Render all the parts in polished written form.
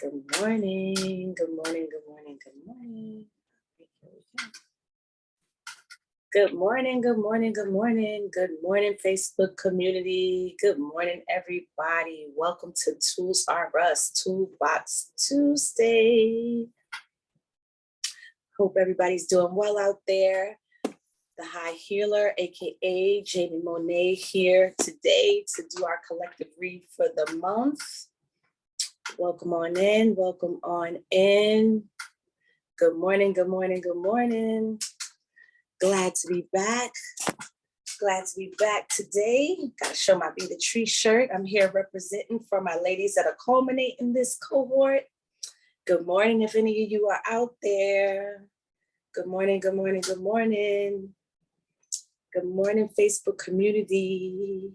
Good morning. Good morning. Good morning. Good morning. Good morning. Good morning. Good morning. Good morning, Facebook community. Good morning, everybody. Welcome to Tools R Us Toolbox Tuesday. Hope everybody's doing well out there. The High Healer, aka Jaimie Monet, here today to do our collective read for the month. Welcome on in. Welcome on in. Good morning. Good morning. Good morning. Glad to be back. Glad to be back today. Got to show my Be the Tree shirt. I'm here representing for my ladies that are culminating this cohort. Good morning, if any of you are out there. Good morning, good morning, good morning. Good morning, Facebook community.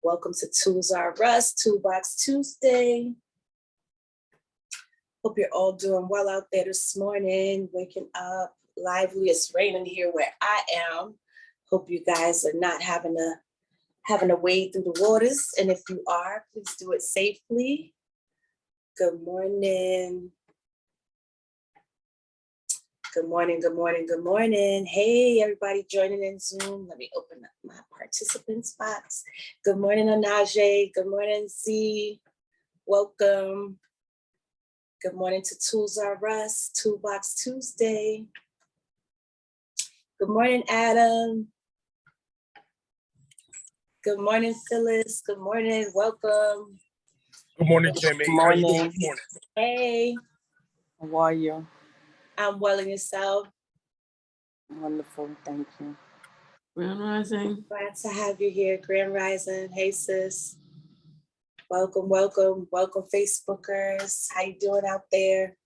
Welcome to Tools R Us, Toolbox Tuesday. Hope you're all doing well out there this morning, waking up lively. It's raining here where I am. Hope you guys are not having to wade through the waters. And if you are, please do it safely. Good morning. Good morning, good morning, good morning. Hey, everybody joining in Zoom. Let me open up my participants box. Good morning, Anaje. Good morning, Z. Welcome. Good morning to Tools R Us, Toolbox Tuesday. Good morning, Adam. Good morning, Phyllis. Good morning, welcome. Good morning, Jaimie. Good morning. How you doing this morning? Hey. How are you? I'm well, and yourself? Wonderful, thank you. Grand Rising. Glad to have you here, Grand Rising. Hey, sis. Welcome, welcome, welcome, Facebookers. How you doing out there?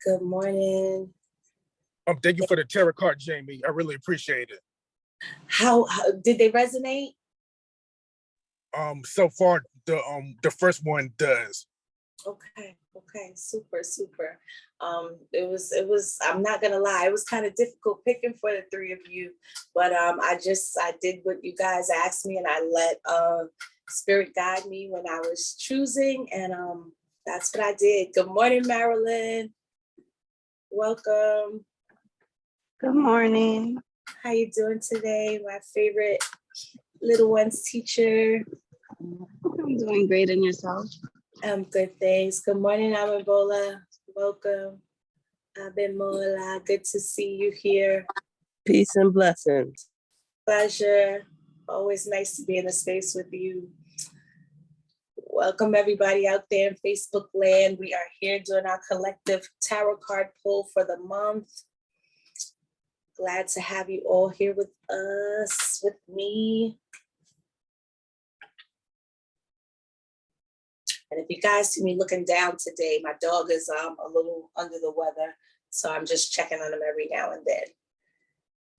Good morning. Thank you for the tarot card, Jaimie. I really appreciate it. How did they resonate? So far, the first one does. Okay, super. It was, I'm not gonna lie, it was kind of difficult picking for the three of you, but I did what you guys asked me, and I let Spirit guide me when I was choosing, and that's what I did. Good morning, Marilyn. Welcome. Good morning. How you doing today, my favorite little one's teacher? I'm doing great, and yourself? Good, thanks. Good morning, Amabola. Welcome. Abemola, good to see you here. Peace and blessings. Pleasure. Always nice to be in a space with you. Welcome everybody out there in Facebook land. We are here doing our collective tarot card pull for the month. Glad to have you all here with us, with me. And if you guys see me looking down today, my dog is a little under the weather, so I'm just checking on him every now and then.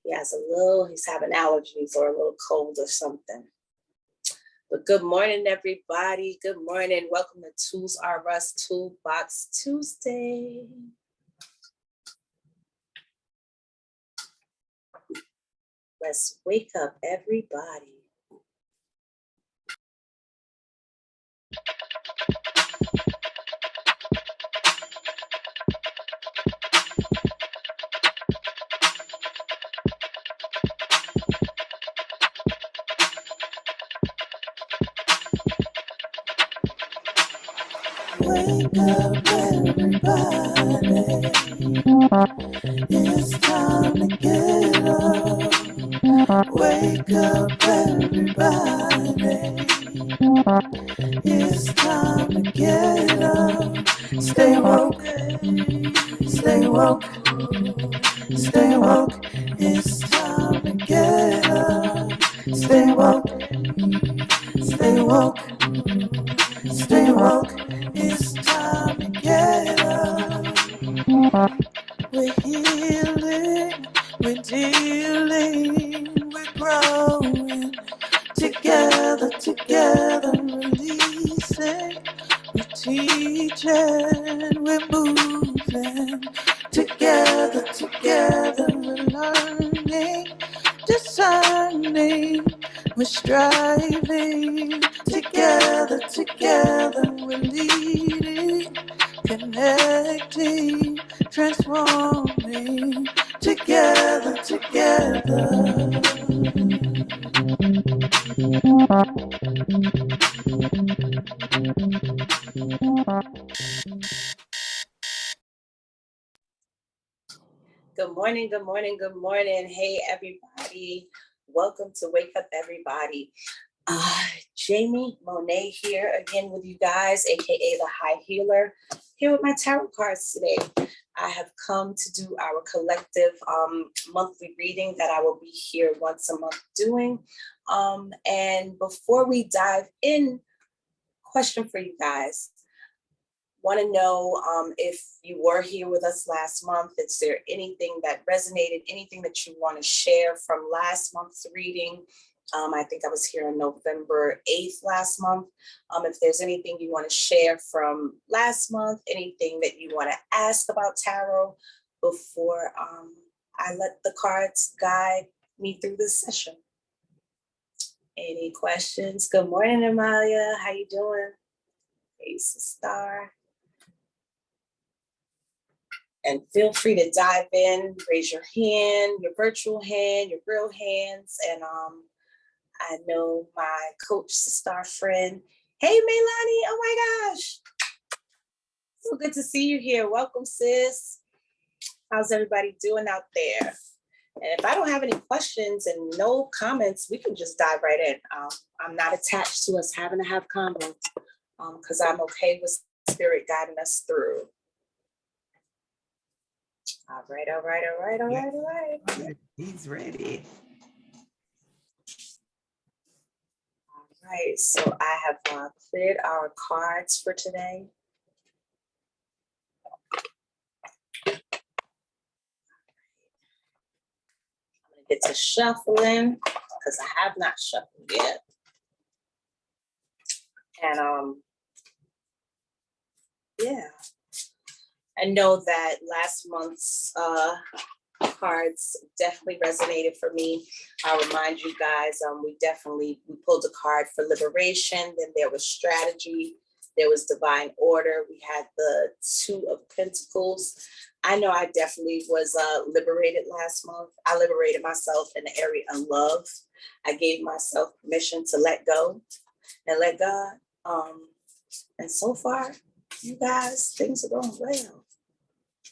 He's having allergies or a little cold or something. But good morning, everybody. Good morning. Welcome to Tools R Us Toolbox Tuesday. Let's wake up, everybody. Wake up, everybody. It's time to get up. Wake up, everybody. It's time to get up. Stay woke. Stay woke. Stay woke. It's time to get up. Stay woke. Stay woke. Stay woke. It's time to get up. We're healing, we're dealing, we're growing. Together, releasing. We're teaching, we're moving. Together, we're learning, discerning. me. We're striving together, together. We're leading, connecting, transforming together, together. Good morning, good morning, good morning. Hey, everybody. Welcome to Wake Up Everybody. Jaimie Monet here again with you guys, AKA the High Healer, here with my tarot cards today. I have come to do our collective monthly reading that I will be here once a month doing. And before we dive in, question for you guys. Want to know if you were here with us last month, is there anything that resonated, anything that you want to share from last month's reading? I think I was here on November 8th last month. If there's anything you want to share from last month, anything that you want to ask about tarot before I let the cards guide me through this session. Any questions? Good morning, Amalia. How you doing? Ace of Star. And feel free to dive in, raise your hand, your virtual hand, your real hands. And I know my coach, star friend. Hey, Melanie, oh my gosh. So good to see you here. Welcome, sis. How's everybody doing out there? And if I don't have any questions and no comments, we can just dive right in. I'm not attached to us having to have convo because I'm okay with spirit guiding us through. All right. He's ready. All right, so I have cleared our cards for today. I'm gonna get to shuffling because I have not shuffled yet. And yeah. I know that last month's cards definitely resonated for me. I'll remind you guys, we pulled a card for liberation, then there was strategy, there was divine order, we had the Two of Pentacles. I know I definitely was liberated last month. I liberated myself in the area of love. I gave myself permission to let go and let God. And so far, you guys, things are going well.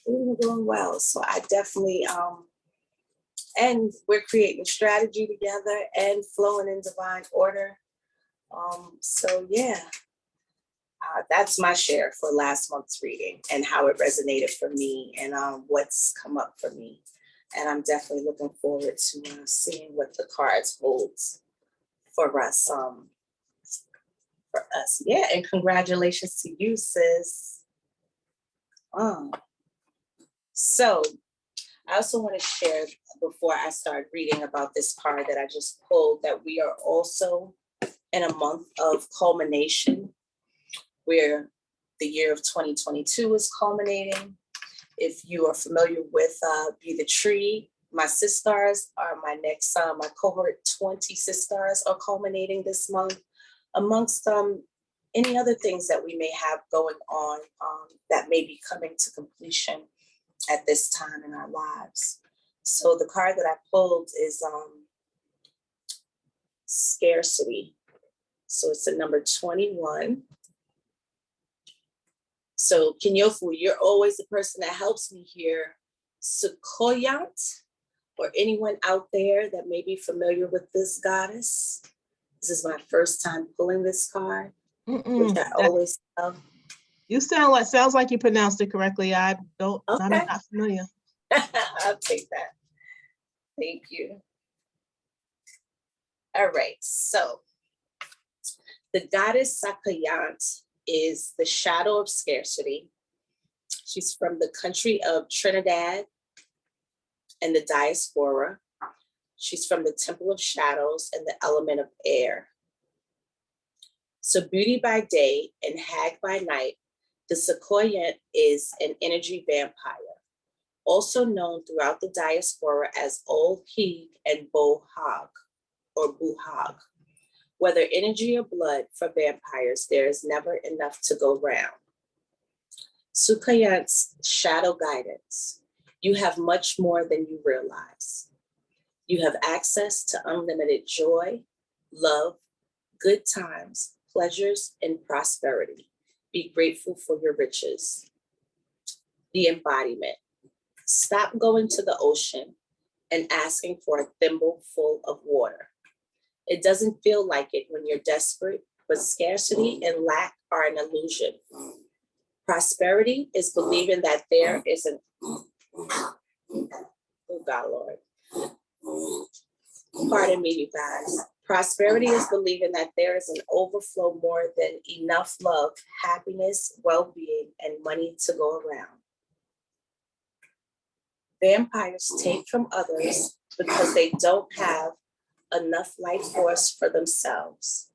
Things are going well. So I definitely, and we're creating strategy together and flowing in divine order. So yeah, that's my share for last month's reading and how it resonated for me and what's come up for me. And I'm definitely looking forward to seeing what the cards holds for us. Yeah, and congratulations to you, sis. So I also want to share before I start reading about this card that I just pulled that we are also in a month of culmination where the year of 2022 is culminating. If you are familiar with Be the Tree, my sisters are my next, my cohort 20 sisters are culminating this month amongst any other things that we may have going on that may be coming to completion at this time in our lives. So the card that I pulled is scarcity. So it's a number 21. So Kinyofu, you're always the person that helps me here. Sequoiant, or anyone out there that may be familiar with this goddess. This is my first time pulling this card, which I always love. You sounds like you pronounced it correctly. I'm not familiar. I'll take that. Thank you. All right, so the goddess Sakayant is the shadow of scarcity. She's from the country of Trinidad and the diaspora. She's from the Temple of Shadows and the element of air. So beauty by day and hag by night, the Sequoiant is an energy vampire, also known throughout the diaspora as Old Heg and Bo Hog, or buhag. Whether energy or blood for vampires, there is never enough to go round. Sukayant's shadow guidance. You have much more than you realize. You have access to unlimited joy, love, good times, pleasures, and prosperity. Be grateful for your riches. The embodiment. Stop going to the ocean and asking for a thimble full of water. It doesn't feel like it when you're desperate, but scarcity and lack are an illusion. Prosperity is believing that there is an, oh God, Lord. Pardon me, you guys. Prosperity is believing that there is an overflow more than enough love, happiness, well-being, and money to go around. Vampires take from others because they don't have enough life force for themselves.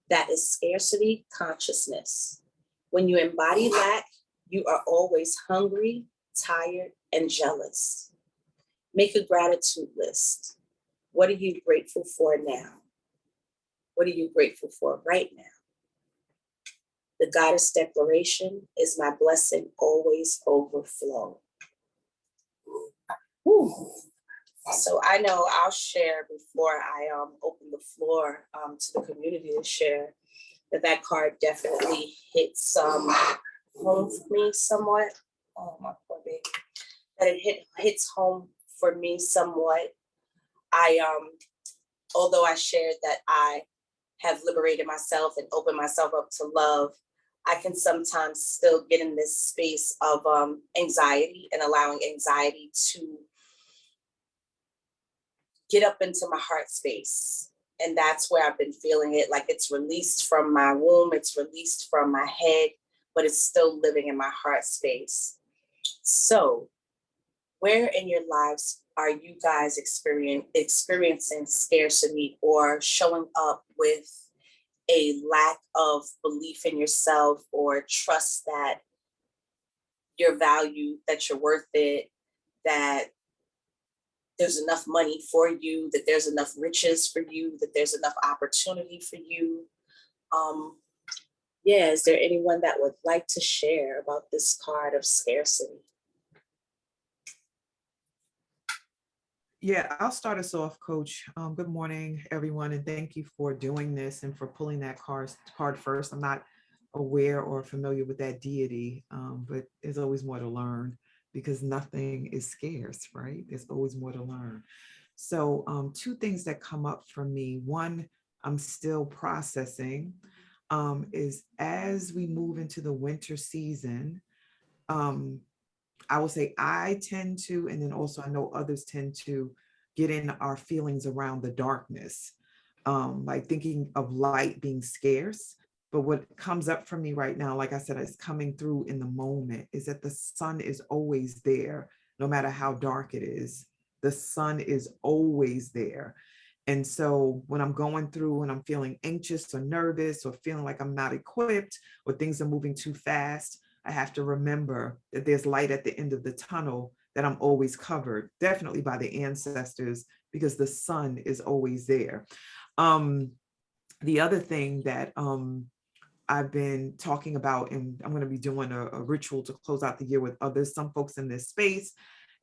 That is scarcity consciousness. When you embody lack, you are always hungry, tired, and jealous. Make a gratitude list. What are you grateful for now? What are you grateful for right now? The goddess declaration is my blessing always overflow. Whew. So I know I'll share before I open the floor to the community to share that card definitely hits home for me somewhat. Oh, my poor baby. That it hits home for me somewhat. Although I shared that I have liberated myself and opened myself up to love, I can sometimes still get in this space of anxiety and allowing anxiety to get up into my heart space. And that's where I've been feeling it, like it's released from my womb, it's released from my head, but it's still living in my heart space. So where in your lives are you guys experiencing scarcity or showing up with a lack of belief in yourself or trust that you're valued, that you're worth it, that there's enough money for you, that there's enough riches for you, that there's enough opportunity for you? Is there anyone that would like to share about this card of scarcity? Yeah, I'll start us off, Coach. Good morning, everyone, and thank you for doing this and for pulling that card first. I'm not aware or familiar with that deity, but there's always more to learn because nothing is scarce, right? There's always more to learn. So two things that come up for me. One, I'm still processing, is as we move into the winter season, I will say I tend to, and then also I know others tend to get in our feelings around the darkness, like thinking of light being scarce. But what comes up for me right now, like I said, it's coming through in the moment, is that the sun is always there, no matter how dark it is. The sun is always there. And so when I'm going through and I'm feeling anxious or nervous or feeling like I'm not equipped or things are moving too fast, I have to remember that there's light at the end of the tunnel, that I'm always covered, definitely by the ancestors, because the sun is always there. The other thing that I've been talking about, and I'm going to be doing a ritual to close out the year with others, some folks in this space,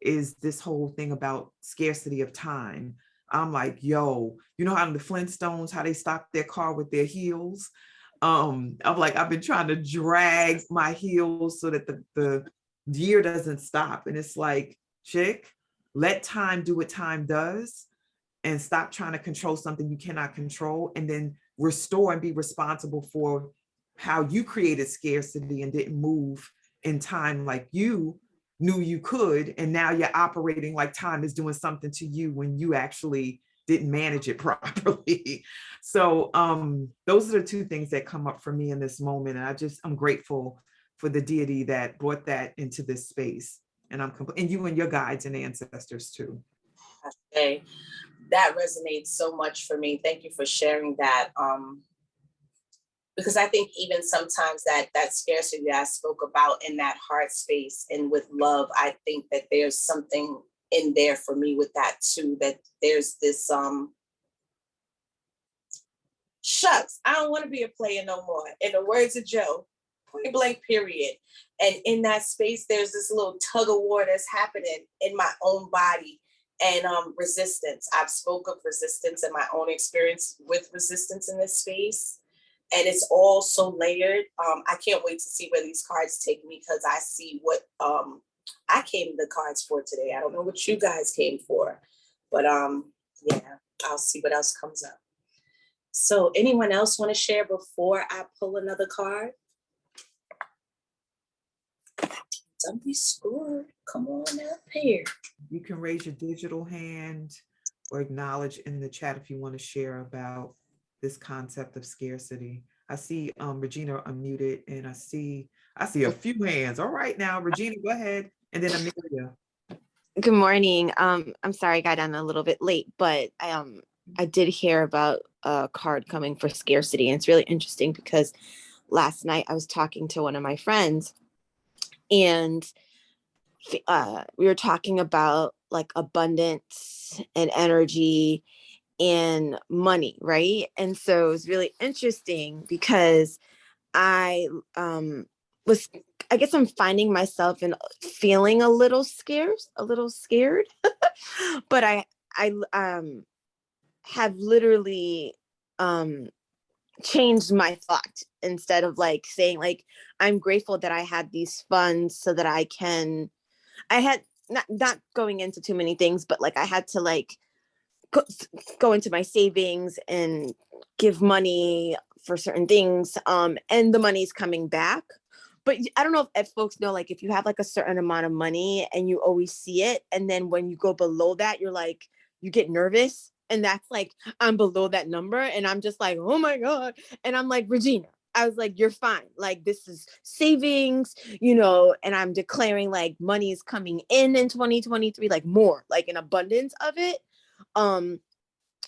is this whole thing about scarcity of time. I'm like, yo, you know how in the Flintstones, how they stop their car with their heels? I'm like, I've been trying to drag my heels so that the year doesn't stop. And it's like, chick, let time do what time does and stop trying to control something you cannot control, and then restore and be responsible for how you created scarcity and didn't move in time like you knew you could. And now you're operating like time is doing something to you when you actually didn't manage it properly. So those are the two things that come up for me in this moment. And I'm grateful for the deity that brought that into this space. And and you and your guides and ancestors too. Okay. That resonates so much for me. Thank you for sharing that. Because I think even sometimes that scarcity that I spoke about in that heart space and with love, I think that there's something in there for me with that too, that there's this shucks, I don't want to be a player no more. In the words of Joe, point blank, period. And in that space, there's this little tug of war that's happening in my own body. And resistance. I've spoke of resistance and my own experience with resistance in this space. And it's all so layered. I can't wait to see where these cards take me, because I see what I came the cards for today. I don't know what you guys came for, but yeah, I'll see what else comes up. So anyone else want to share before I pull another card? Don't be scared. Come on up here. You can raise your digital hand or acknowledge in the chat if you want to share about this concept of scarcity. I see Regina unmuted, and I see a few hands. All right, now Regina, go ahead, and then Amelia. Good morning. I'm sorry I got on a little bit late, but I did hear about a card coming for scarcity, and it's really interesting because last night I was talking to one of my friends, and we were talking about like abundance and energy and money, right? And so it was really interesting because I guess I'm finding myself in feeling a little scared, but I have literally changed my thought. Instead of like saying like, I'm grateful that I had these funds so that I had not going into too many things, but like I had to like go into my savings and give money for certain things, and the money's coming back. But I don't know if folks know, like if you have like a certain amount of money and you always see it, and then when you go below that, you're like, you get nervous, and that's like, I'm below that number, and I'm just like, oh my God. And I'm like, Regina, I was like, you're fine. Like, this is savings, and I'm declaring like money is coming in 2023, like more, like an abundance of it.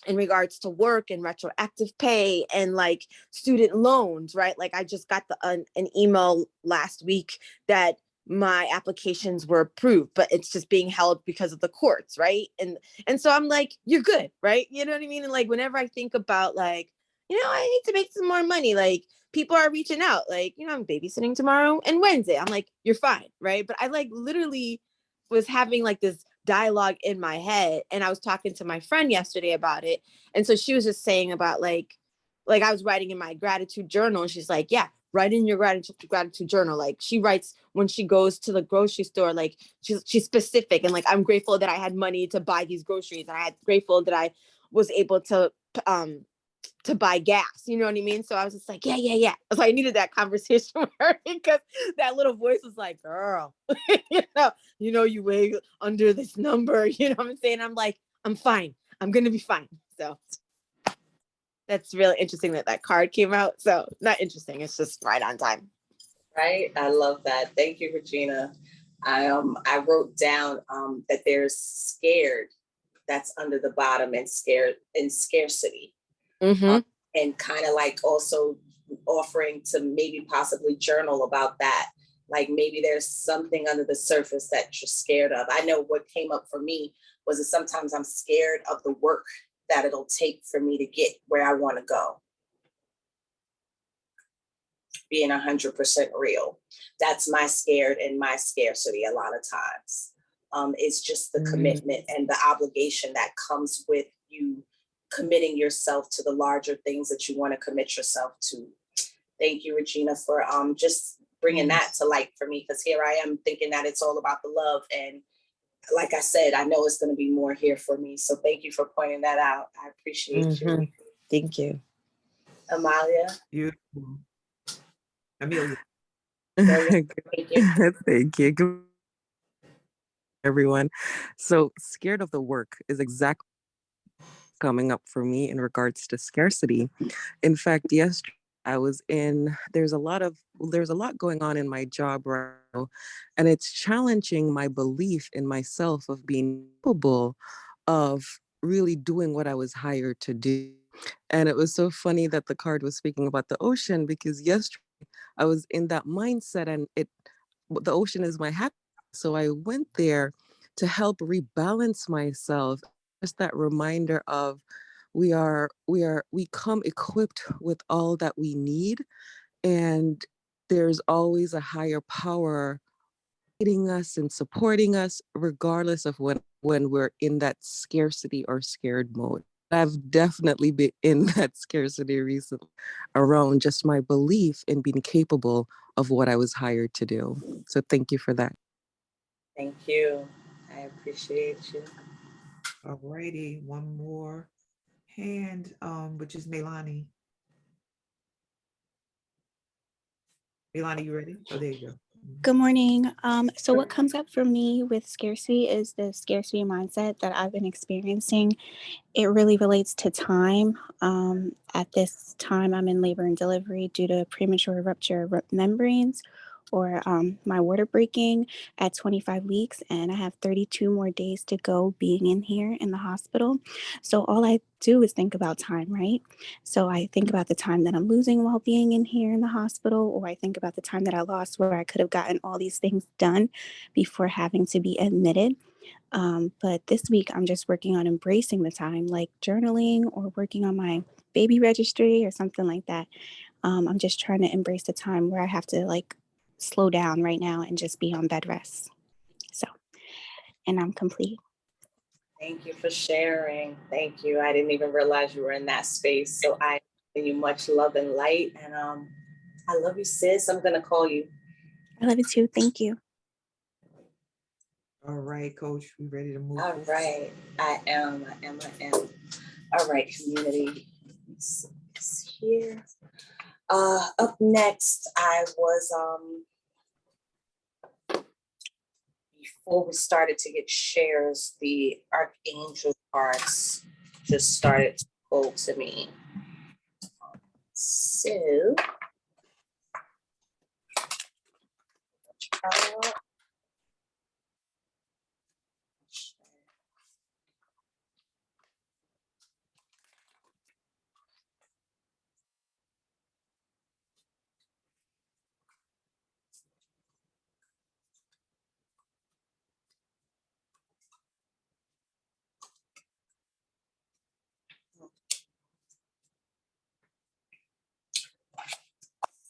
In regards to work and retroactive pay and like student loans, right? Like I just got an email last week that my applications were approved, but it's just being held because of the courts, right? And so I'm like, you're good, right? You know what I mean? And like whenever I think about like, I need to make some more money, like people are reaching out, like, I'm babysitting tomorrow and Wednesday. I'm like, you're fine, right? But I like literally was having like this dialogue in my head, and I was talking to my friend yesterday about it, and so she was just saying about like I was writing in my gratitude journal, and she's like, yeah, write in your gratitude journal. Like she writes when she goes to the grocery store, like she's specific, and like, I'm grateful that I had money to buy these groceries, and grateful that I was able to buy gas, you know what I mean? So I was just like, yeah. So I needed that conversation with her, because that little voice was like, girl, you weigh under this number, you know what I'm saying? I'm like, I'm fine. I'm going to be fine. So that's really interesting that card came out. So not interesting. It's just right on time. Right. I love that. Thank you, Regina. I wrote down that there's scared that's under the bottom, and scared and scarcity. Mm-hmm. And kind of like also offering to maybe possibly journal about that. Like maybe there's something under the surface that you're scared of. I know what came up for me was that sometimes I'm scared of the work that it'll take for me to get where I want to go. Being 100% real. That's my scared and my scarcity a lot of times. It's just the commitment and the obligation that comes with you committing yourself to the larger things that you want to commit yourself to. Thank you, Regina, for just bringing that to light for me, because here I am thinking that it's all about the love. And like I said, I know it's going to be more here for me. So thank you for pointing that out. I appreciate you. Thank you. Amalia. Beautiful. Amelia. Thank you. Thank you. Good everyone. So scared of the work is exactly coming up for me in regards to scarcity. In fact, yesterday there's a lot going on in my job right now, and it's challenging my belief in myself of being capable of really doing what I was hired to do. And it was so funny that the card was speaking about the ocean, because yesterday I was in that mindset, and the ocean is my happiness. So I went there to help rebalance myself. Just that reminder of we come equipped with all that we need, and there's always a higher power guiding us and supporting us regardless of when we're in that scarcity or scared mode. I've definitely been in that scarcity recently around just my belief in being capable of what I was hired to do. So thank you for that. Thank you. I appreciate you. All righty, one more hand, which is Melani. Melani, you ready? Oh, there you go. Good morning. So what comes up for me with scarcity is the scarcity mindset that I've been experiencing. It really relates to time. At this time, I'm in labor and delivery due to premature rupture of membranes or my water breaking at 25 weeks, and I have 32 more days to go being in here in the hospital. So all I do is think about time, right? So I think about the time that I'm losing while being in here in the hospital, or I think about the time that I lost where I could have gotten all these things done before having to be admitted. But this week, I'm just working on embracing the time, like journaling or working on my baby registry or something like that. I'm just trying to embrace the time where I have to like slow down right now and just be on bed rest. So, and I'm complete. Thank you for sharing. Thank you. I didn't even realize you were in that space. So I give you much love and light. And I love you, sis. I'm gonna call you. I love you too. Thank you. All right, Coach, we ready to move All forward? right. I am. All right, community. Let's see this here. Up next, I was before we started to get shares, the Archangel cards just started to pull to me. So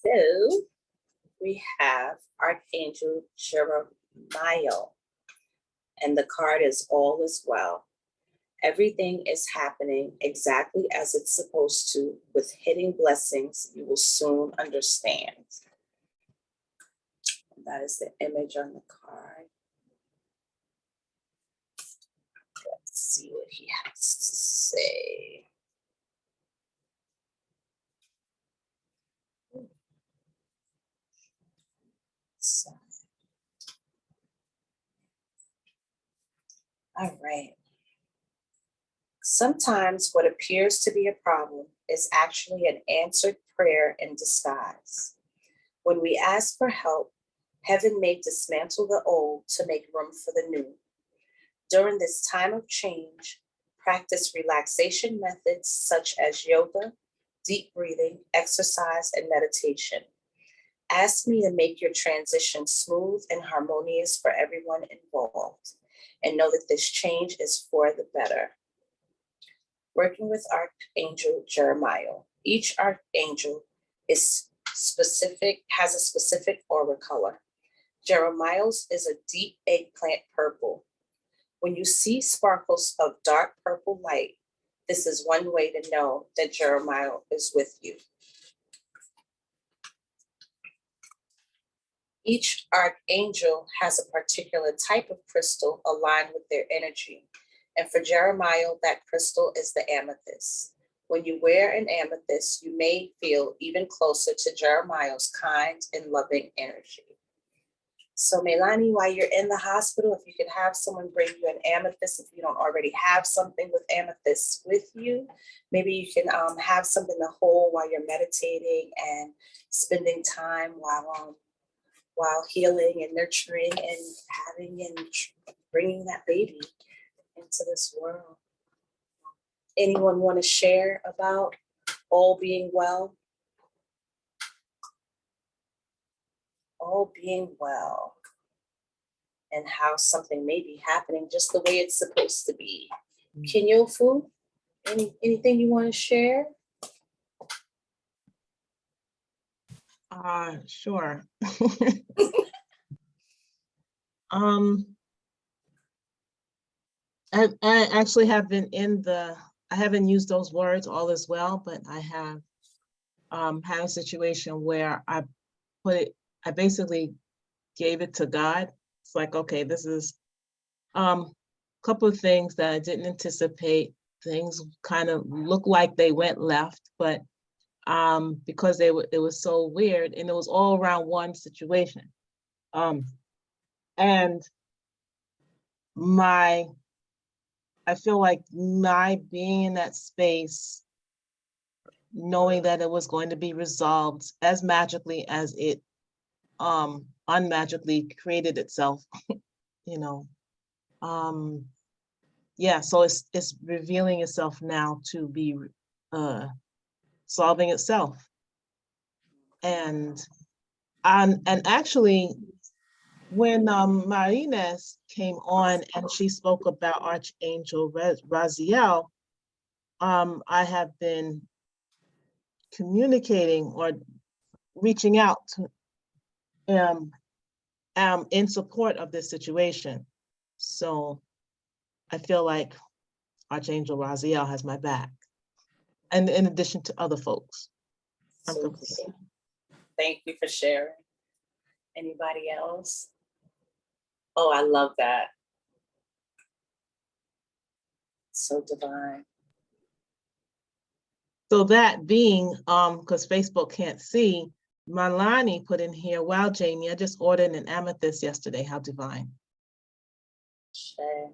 So we have Archangel Jeremiah, and the card is all is well. Everything is happening exactly as it's supposed to, with hidden blessings you will soon understand. That is the image on the card. Let's see what he has to say. So, all right. Sometimes what appears to be a problem is actually an answered prayer in disguise. When we ask for help, heaven may dismantle the old to make room for the new. During this time of change, practice relaxation methods such as yoga, deep breathing, exercise, and meditation. Ask me to make your transition smooth and harmonious for everyone involved, and know that this change is for the better. Working with Archangel Jeremiah. Each archangel has a specific aura color. Jeremiah's is a deep eggplant purple. When you see sparkles of dark purple light, this is one way to know that Jeremiah is with you. Each archangel has a particular type of crystal aligned with their energy. And for Jeremiah, that crystal is the amethyst. When you wear an amethyst, you may feel even closer to Jeremiah's kind and loving energy. So Melani, while you're in the hospital, if you could have someone bring you an amethyst, if you don't already have something with amethyst with you, maybe you can have something to hold while you're meditating and spending time while healing and nurturing and having and bringing that baby into this world. Anyone want to share about all being well? All being well. And how something may be happening just the way it's supposed to be. Kinyofu? Anything you want to share? Sure. I actually have been I haven't used those words all as well, but I have had a situation where I basically gave it to God. It's like, okay, this is a couple of things that I didn't anticipate. Things kind of look like they went left, but because it was so weird, and it was all around one situation. And I feel like my being in that space, knowing that it was going to be resolved as magically as it unmagically created itself, you know. Yeah, so it's revealing itself now to be solving itself. And actually, when Marines came on and she spoke about Archangel Raziel, I have been communicating or reaching out to in support of this situation. So I feel like Archangel Raziel has my back, and in addition to other folks. I'm So, complete. thank you for sharing. Anybody else? Oh, I love that. So divine. So that being, because Facebook can't see, Malani put in here, wow, Jaimie, I just ordered an amethyst yesterday. How divine. Shay.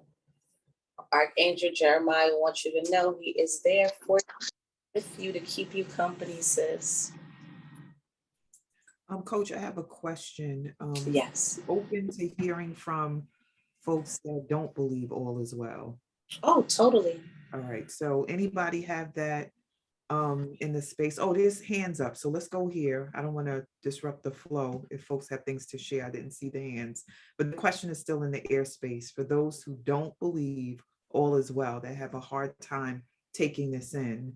Archangel Jeremiah wants you to know he is there for with you to keep you company, sis. Coach, I have a question. Yes. Open to hearing from folks that don't believe all is well. Oh, totally. All right. So anybody have that in the space? Oh, there's hands up. So let's go here. I don't want to disrupt the flow. If folks have things to share, I didn't see the hands. But the question is still in the airspace for those who don't believe all is well, that have a hard time taking this in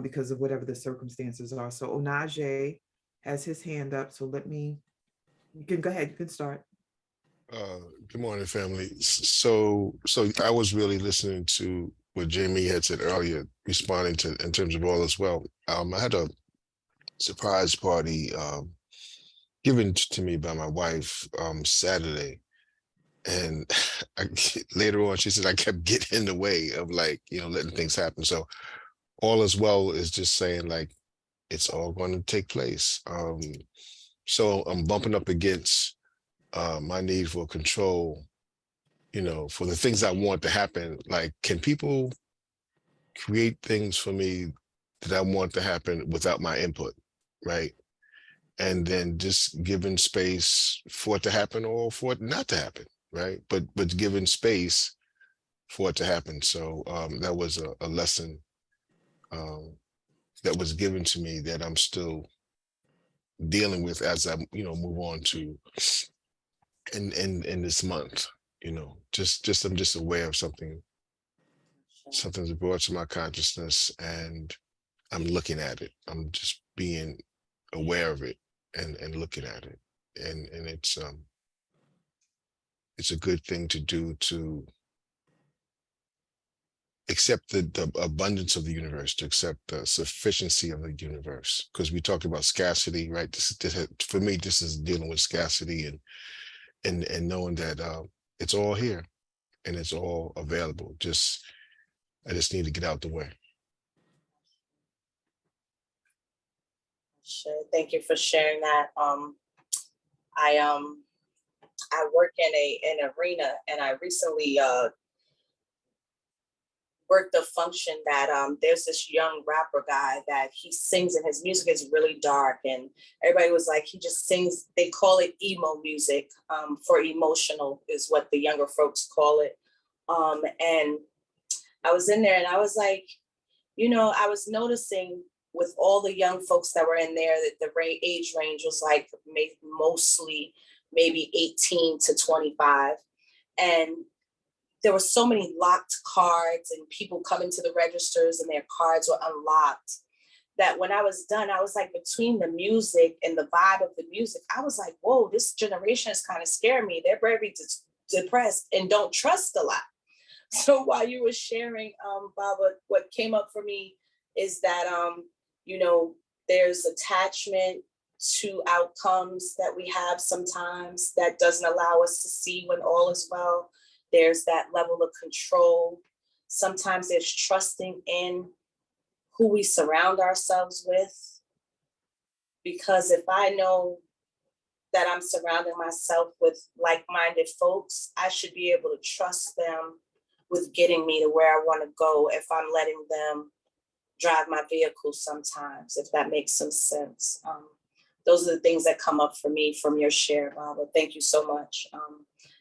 because of whatever the circumstances are. So Onaje has his hand up. So you can go ahead, you can start. Good morning, family. So I was really listening to what Jaimie had said earlier, responding to in terms of all as well. I had a surprise party given to me by my wife Saturday, and later on she said I kept getting in the way of letting things happen. So all is well is just saying it's all going to take place. So I'm bumping up against my need for control, for the things I want to happen. Like, can people create things for me that I want to happen without my input, right? And then just giving space for it to happen or for it not to happen, right? But giving space for it to happen. So that was a lesson that was given to me that I'm still dealing with as I move on to in this month. Just I'm just aware of something's brought to my consciousness, and I'm looking at it. I'm just being aware of it and looking at it, and it's a good thing to do, to accept the abundance of the universe, to accept the sufficiency of the universe, because we talked about scarcity, right? For me, this is dealing with scarcity and knowing that it's all here and it's all available. I just need to get out the way. Sure. Thank you for sharing that. I work in an arena, and I recently worked a function that there's this young rapper guy that he sings, and his music is really dark, and everybody was like, he just sings. They call it emo music, for emotional is what the younger folks call it. And I was in there, and I was like, I was noticing with all the young folks that were in there that the age range was like mostly maybe 18 to 25. And there were so many locked cards and people coming to the registers and their cards were unlocked, that when I was done, I was like, between the music and the vibe of the music, I was like, whoa, this generation is kind of scaring me. They're very depressed and don't trust a lot. So while you were sharing, Bob, what came up for me is that, you know, there's attachment to outcomes that we have sometimes that doesn't allow us to see when all is well. There's that level of control. Sometimes there's trusting in who we surround ourselves with. Because if I know that I'm surrounding myself with like-minded folks, I should be able to trust them with getting me to where I want to go if I'm letting them drive my vehicle sometimes, if that makes some sense. Those are the things that come up for me from your share, Barbara. Thank you so much.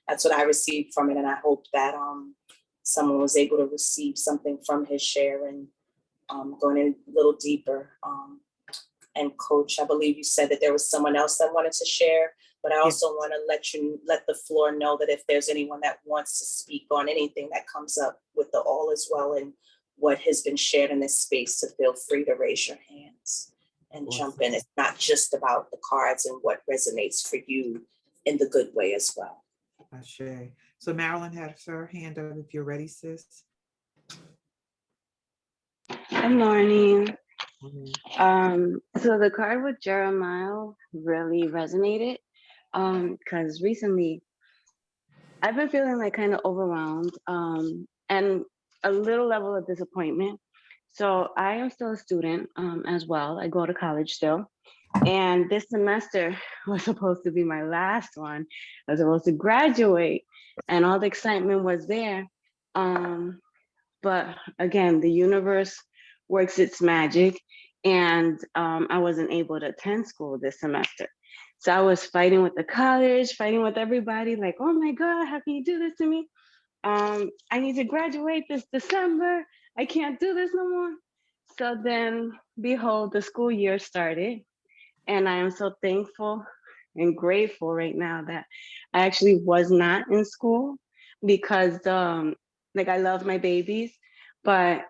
That's what I received from it. And I hope that someone was able to receive something from his share and going in a little deeper. And Coach, I believe you said that there was someone else that wanted to share, but I also want to let the floor know that if there's anyone that wants to speak on anything that comes up with the all is well and what has been shared in this space, to feel free to raise your hands and jump in. It's not just about the cards and what resonates for you in the good way as well. Ashe. So Marilyn has her hand up if you're ready, sis. Good morning. So the card with Jeremiah really resonated because recently I've been feeling like kind of overwhelmed and a little level of disappointment. So I am still a student as well. I go to college still. And this semester was supposed to be my last one. I was supposed to graduate and all the excitement was there. But again, the universe works its magic and I wasn't able to attend school this semester. So I was fighting with the college, fighting with everybody, like, oh my God, how can you do this to me? I need to graduate this December. I can't do this no more. So then, behold, the school year started. And I am so thankful and grateful right now that I actually was not in school because like I love my babies, but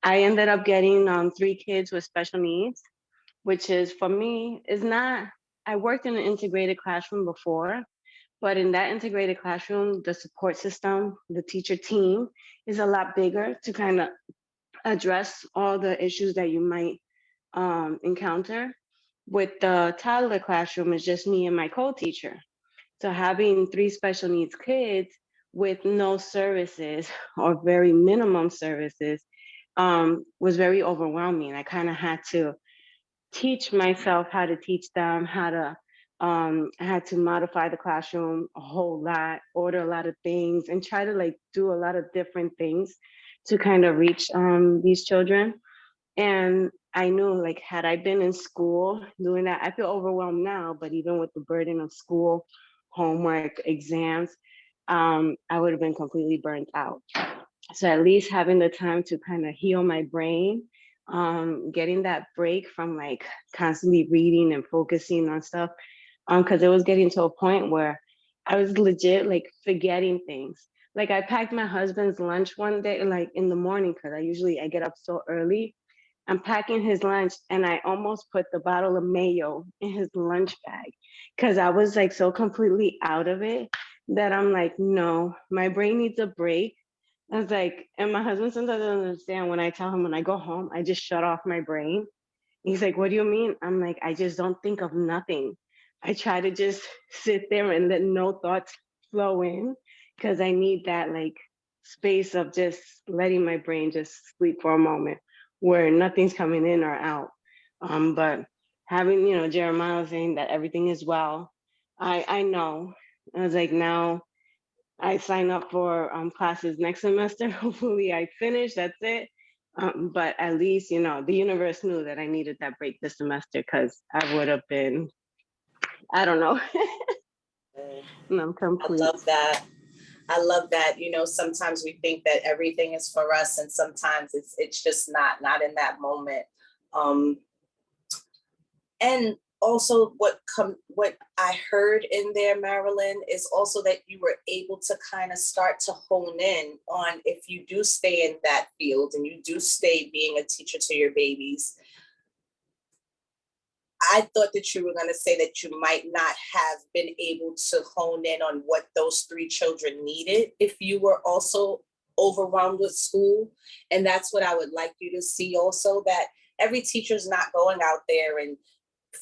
I ended up getting 3 kids with special needs, which is for me, is not, I worked in an integrated classroom before, but in that integrated classroom, the support system, the teacher team is a lot bigger to kind of address all the issues that you might encounter. With the toddler classroom, it's just me and my co-teacher. So having 3 special needs kids with no services or very minimum services was very overwhelming. I kind of had to teach myself how to teach them, how to, I had to modify the classroom a whole lot, order a lot of things, and try to like do a lot of different things to kind of reach these children. And I knew, like, had I been in school doing that, I feel overwhelmed now, but even with the burden of school, homework, exams, I would have been completely burnt out. So at least having the time to kind of heal my brain, getting that break from like constantly reading and focusing on stuff, because it was getting to a point where I was legit like forgetting things. Like I packed my husband's lunch one day, like in the morning, because I get up so early. I'm packing his lunch and I almost put the bottle of mayo in his lunch bag because I was like so completely out of it that I'm like, no, my brain needs a break. I was like, and my husband sometimes doesn't understand when I tell him when I go home, I just shut off my brain. He's like, what do you mean? I'm like, I just don't think of nothing. I try to just sit there and let no thoughts flow in because I need that like space of just letting my brain just sleep for a moment where nothing's coming in or out. But having, Jeremiah saying that everything is well, I know. I was like, now I sign up for classes next semester. Hopefully I finish, that's it. But at least, the universe knew that I needed that break this semester because I would have been, I don't know. And I'm complete. I love that. I love that. Sometimes we think that everything is for us and sometimes it's just not in that moment. And also what I heard in there, Marilyn, is also that you were able to kind of start to hone in on, if you do stay in that field and you do stay being a teacher to your babies. I thought that you were going to say that you might not have been able to hone in on what those 3 children needed if you were also overwhelmed with school. And that's what I would like you to see also, that every teacher's not going out there and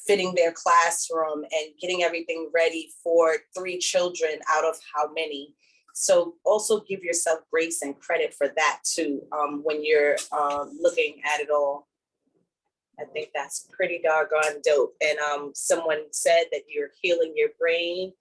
fitting their classroom and getting everything ready for 3 children out of how many. So also give yourself grace and credit for that too, when you're looking at it all. I think that's pretty doggone dope. And someone said that you're healing your brain.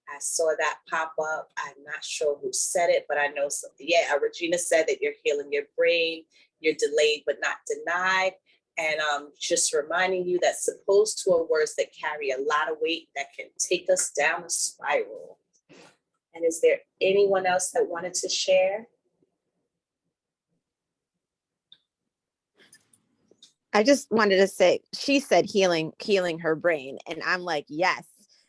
I saw that pop up. I'm not sure who said it, but I know something. Yeah, Regina said that you're healing your brain. You're delayed but not denied. And just reminding you that opposed to are words that carry a lot of weight that can take us down a spiral. And is there anyone else that wanted to share? I just wanted to say, she said healing her brain. And I'm like, yes.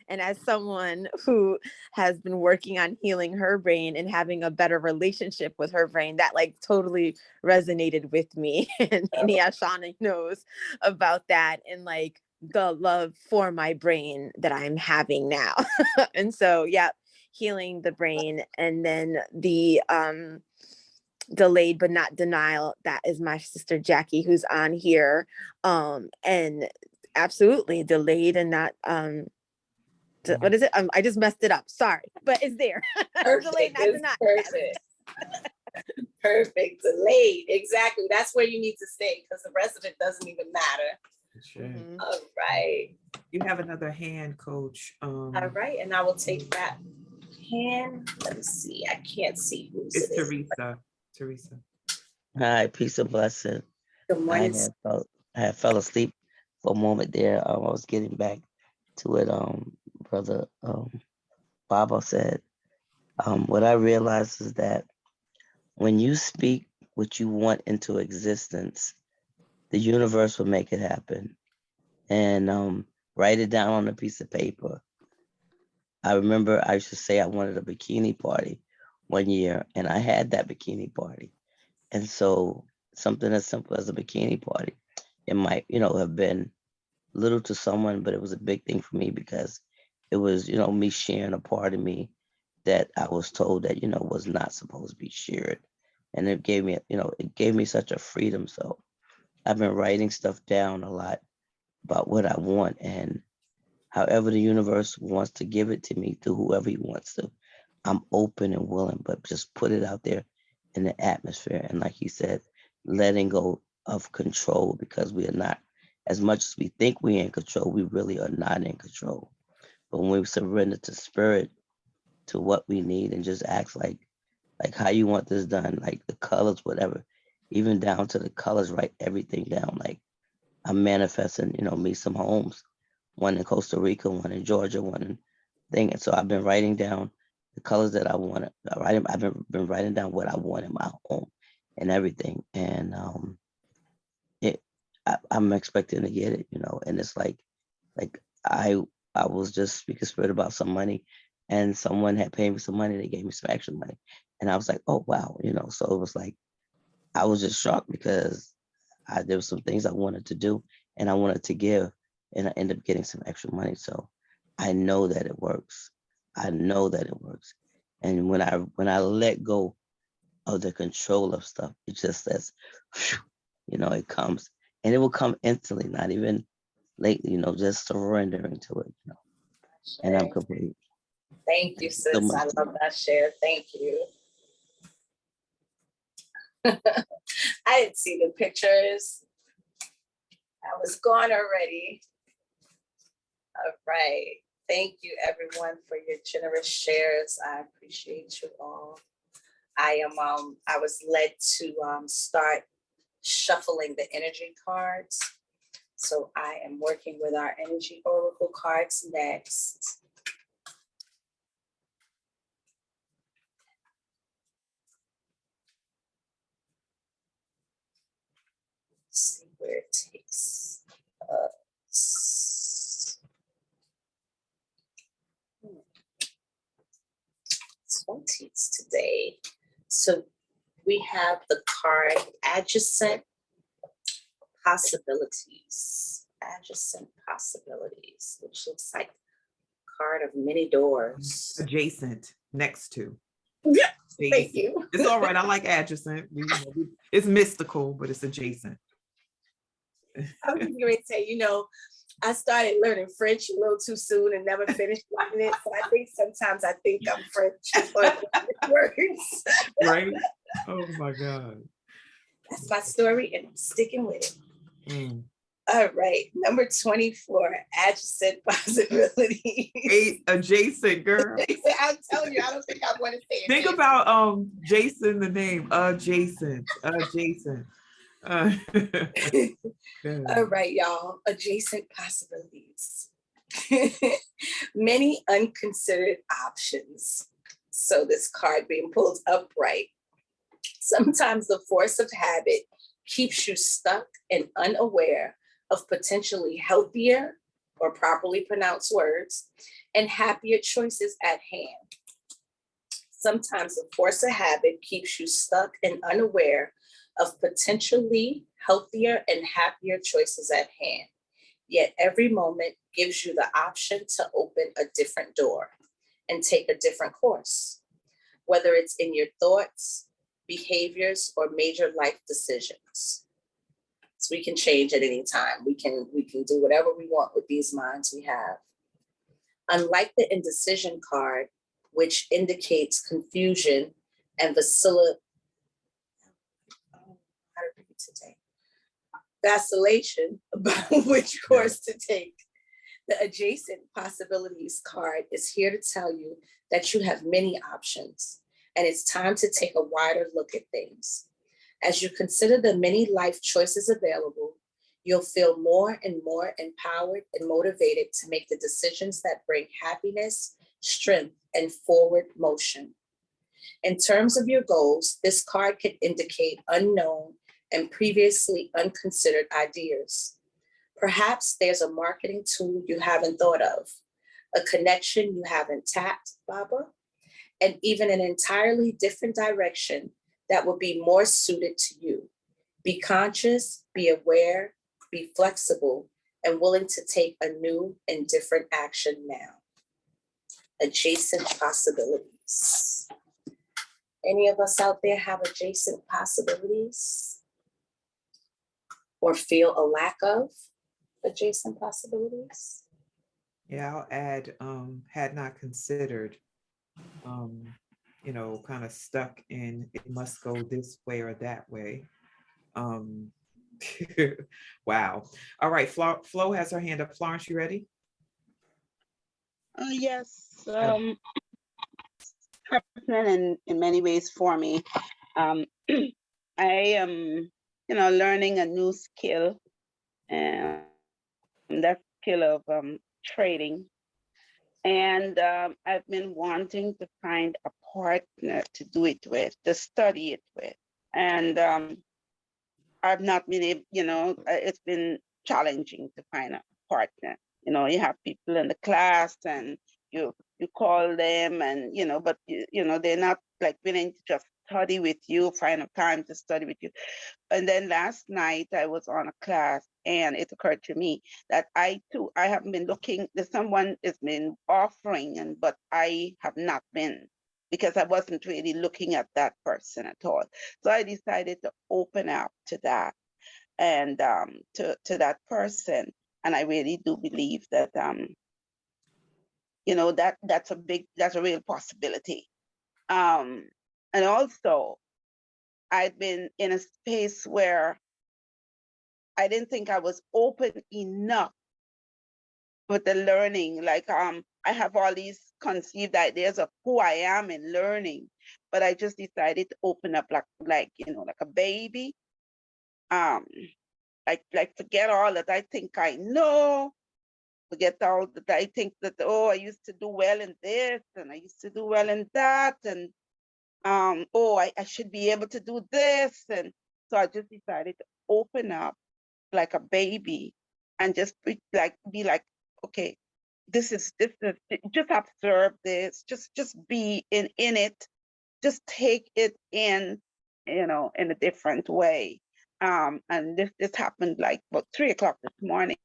And as someone who has been working on healing her brain and having a better relationship with her brain, that like totally resonated with me. And yeah, Shauna knows about that, and like the love for my brain that I'm having now. And so, yeah, healing the brain. And then the delayed but not denial, that is my sister Jackie, who's on here. And absolutely delayed and not what is it? I just messed it up. Sorry, but it's there. Delayed, Perfect. not It's denied. perfect. Perfect. Delayed. Exactly. That's where you need to stay, because the rest of it doesn't even matter. Sure. All right. You have another hand, Coach. All right. And I will take that hand. Let me see. I can't see who's It's it is. Teresa. Teresa. Hi, peace and blessing. Good I morning. had fell asleep for a moment there. I was getting back to what brother Baba said. What I realized is that when you speak what you want into existence, the universe will make it happen. And write it down on a piece of paper. I remember I used to say I wanted a bikini party one year, and I had that bikini party. And so something as simple as a bikini party, it might, have been little to someone, but it was a big thing for me because it was, me sharing a part of me that I was told that, was not supposed to be shared. And it gave me, it gave me such a freedom. So I've been writing stuff down a lot about what I want, and however the universe wants to give it to me to whoever he wants to. I'm open and willing, but just put it out there in the atmosphere. And like he said, letting go of control, because we are not, as much as we think we're in control, we really are not in control. But when we surrender to spirit, to what we need, and just ask like how you want this done, like the colors, whatever, even down to the colors, write everything down. Like I'm manifesting, me some homes, one in Costa Rica, one in Georgia, one in thing. And so I've been writing down the colors that I want. I've been writing down what I want in my home and everything. And I'm expecting to get it, and it's like I I was just speaking spirit about some money, and someone had paid me some money. They gave me some extra money, and I was like, oh wow, So it was like I was just shocked because there was some things I wanted to do and I wanted to give, and I ended up getting some extra money. So I know that it works. I know that it works. And when I let go of the control of stuff, it just says, it comes, and it will come instantly, not even lately, just surrendering to it, and I'm complete. Thank you, So sis. I much. love that share. Thank you. I didn't see the pictures. I was gone already. All right. Thank you, everyone, for your generous shares. I appreciate you all. I was led to start shuffling the energy cards. So I am working with our energy oracle cards next. See where it takes us. 20s today. So we have the card adjacent possibilities. Adjacent possibilities, which looks like a card of many doors. Adjacent, next to. Yeah, thank Adjacent. you. It's all right. I like adjacent. It's mystical, but it's adjacent. I was going to say, I started learning French a little too soon and never finished learning it. So I think sometimes I think I'm French or words. Right? Oh my God. That's my story and I'm sticking with it. Mm. All right, number 24, adjacent possibilities. Adjacent, girl. I'm telling you, I don't think I want to say it. Think about Jason, the name. Adjacent. All right, y'all. Adjacent possibilities. Many unconsidered options. So this card being pulled upright. Sometimes the force of habit keeps you stuck and unaware of potentially healthier or properly pronounced words and happier choices at hand. Sometimes the force of habit keeps you stuck and unaware of potentially healthier and happier choices at hand. Yet every moment gives you the option to open a different door and take a different course, whether it's in your thoughts, behaviors, or major life decisions. So we can change at any time. We can do whatever we want with these minds we have. Unlike the indecision card, which indicates confusion and vacillation about which course to take, the adjacent possibilities card is here to tell you that you have many options and it's time to take a wider look at things. As you consider the many life choices available, you'll feel more and more empowered and motivated to make the decisions that bring happiness, strength, and forward motion. In terms of your goals, this card could indicate unknown and previously unconsidered ideas. Perhaps there's a marketing tool you haven't thought of, a connection you haven't tapped, Baba, and even an entirely different direction that will be more suited to you. Be conscious, be aware, be flexible, and willing to take a new and different action now. Adjacent possibilities. Any of us out there have adjacent possibilities? Or feel a lack of adjacent possibilities? Yeah, I'll add, had not considered, kind of stuck in it must go this way or that way. Wow. All right, Flo has her hand up. Florence, you ready? Yes. Happening in many ways for me. I am, learning a new skill, and that skill of trading. And I've been wanting to find a partner to do it with, to study it with. And I've not been able, it's been challenging to find a partner. You have people in the class and you call them and, but, they're not like willing to just study with you, find a time to study with you. And then last night I was on a class and it occurred to me that I haven't been looking, that someone has been offering, but I have not been, because I wasn't really looking at that person at all. So I decided to open up to that and to that person. And I really do believe that, that's a real possibility. And also, I've been in a space where I didn't think I was open enough with the learning. Like, I have all these conceived ideas of who I am in learning, but I just decided to open up like a baby. Like forget all that I think I know, forget all that I think that, oh, I used to do well in this and I used to do well in that, and I should be able to do this. And so I just decided to open up like a baby and just be like, okay, just observe this, just be in it, just take it in, in a different way. And this happened like about 3 o'clock this morning.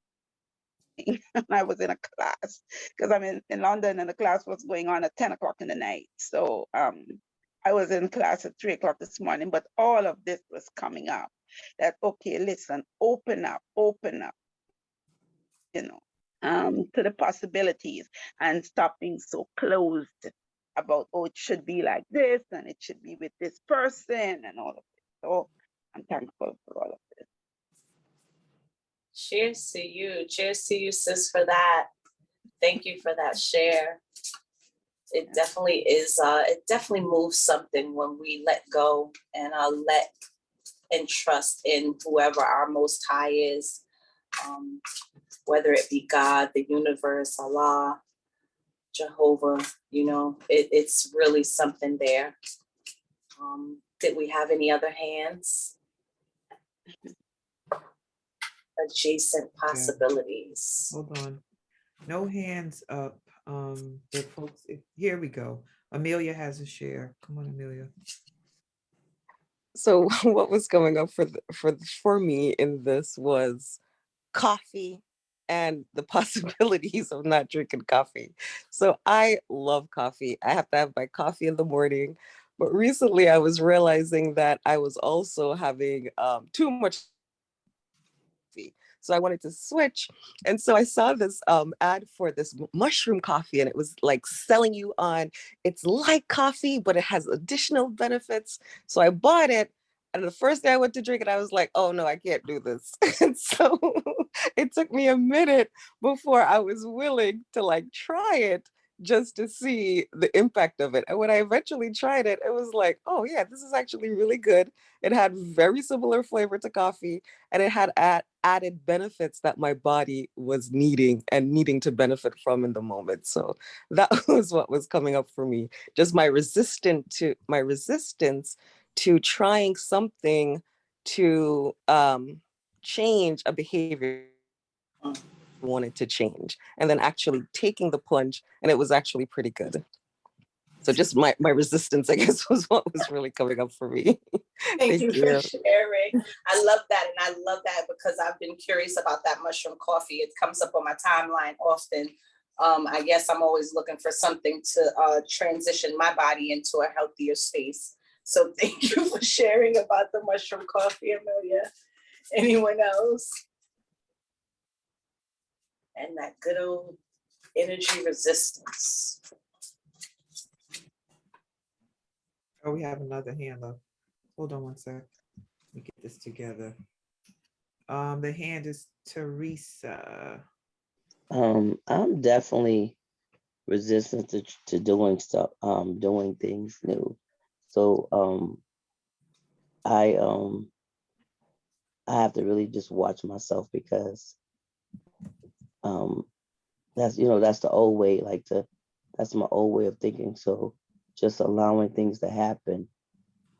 And I was in a class because I'm in London, and the class was going on at 10 o'clock in the night. So I was in class at 3 o'clock this morning, but all of this was coming up that, okay, listen, open up, to the possibilities, and stop being so closed about, oh, it should be like this and it should be with this person and all of it. So I'm thankful for all of this. Cheers to you, sis, for that. Thank you for that share. It definitely is, it definitely moves something when we let go and let and trust in whoever our most high is, whether it be God, the universe, Allah, Jehovah, it's really something there. Did we have any other hands? Adjacent possibilities. Hold on. No hands up. But folks, here we go. Amelia has a share. Come on, Amelia. So what was coming up for me in this was coffee and the possibilities of not drinking coffee. So I love coffee. I have to have my coffee in the morning. But recently I was realizing that I was also having too much coffee. So I wanted to switch. And so I saw this ad for this mushroom coffee, and it was like selling you on it's like coffee, but it has additional benefits. So I bought it. And the first day I went to drink it, I was like, oh no, I can't do this. And so it took me a minute before I was willing to like try it just to see the impact of it. And when I eventually tried it, it was like, oh yeah, this is actually really good. It had very similar flavor to coffee, and it had added benefits that my body was needing to benefit from in the moment. So that was what was coming up for me. Just my resistance to trying something to change a behavior I wanted to change, and then actually taking the plunge, and it was actually pretty good. So just my resistance, I guess, was what was really coming up for me. Thank you for sharing. I love that. And I love that because I've been curious about that mushroom coffee. It comes up on my timeline often. I guess I'm always looking for something to transition my body into a healthier space. So thank you for sharing about the mushroom coffee, Amelia. Anyone else? And that good old energy resistance. Oh, we have another hand up. Hold on one sec. Let me get this together. The hand is Teresa. I'm definitely resistant to doing stuff, doing things new. So I have to really just watch myself, because that's the old way, that's my old way of thinking. So just allowing things to happen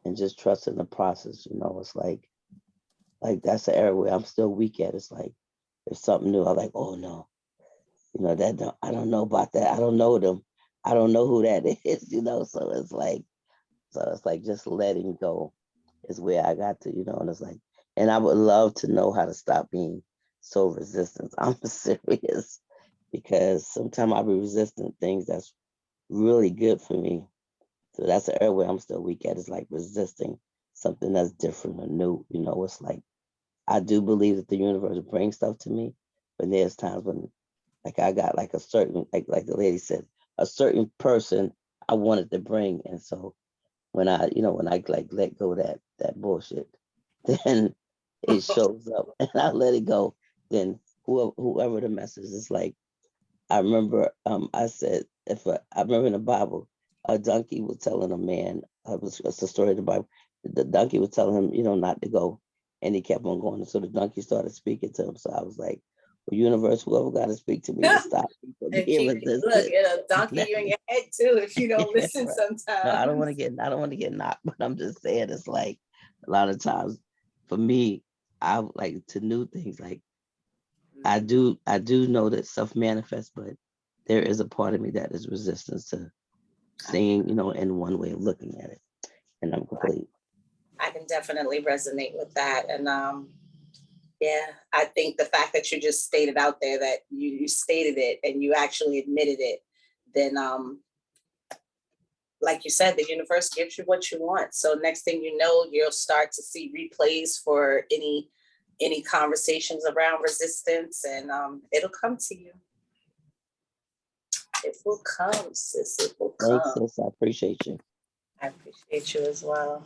and just trusting the process, it's like that's the area where I'm still weak at. It's like if something new, I'm like, oh no, I don't know about that. I don't know them. I don't know who that is, so it's like just letting go is where I got to, and it's like, and I would love to know how to stop being so resistant. I'm serious, because sometimes I'll be resistant things that's really good for me. So that's the area where I'm still weak at, is like resisting something that's different or new. It's like, I do believe that the universe brings stuff to me, but there's times when, like, I got like a certain, like the lady said, a certain person I wanted to bring. And so when I like let go of that bullshit, then it shows up and I let it go. Then whoever the message is, like, I remember I said, I remember in the Bible, a donkey was telling a man, it's the story of the Bible, the donkey was telling him, not to go. And he kept on going. And so the donkey started speaking to him. So I was like, well, universe, whoever got to speak to me to stop me from being resistant. Look, it'll donkey you in your head too if you don't listen Right. sometimes. No, I don't want to get knocked, but I'm just saying, it's like a lot of times for me, I like to new things. Like I do know that stuff manifests, but there is a part of me that is resistance to seeing, in one way of looking at it. And I'm complete. I can definitely resonate with that. And yeah, I think the fact that you just stated out there that you stated it and you actually admitted it, then like you said, the universe gives you what you want. So next thing you know, you'll start to see replays for any conversations around resistance, and it'll come to you. It will come, sis. It will come. Thanks, sis. I appreciate you. I appreciate you as well.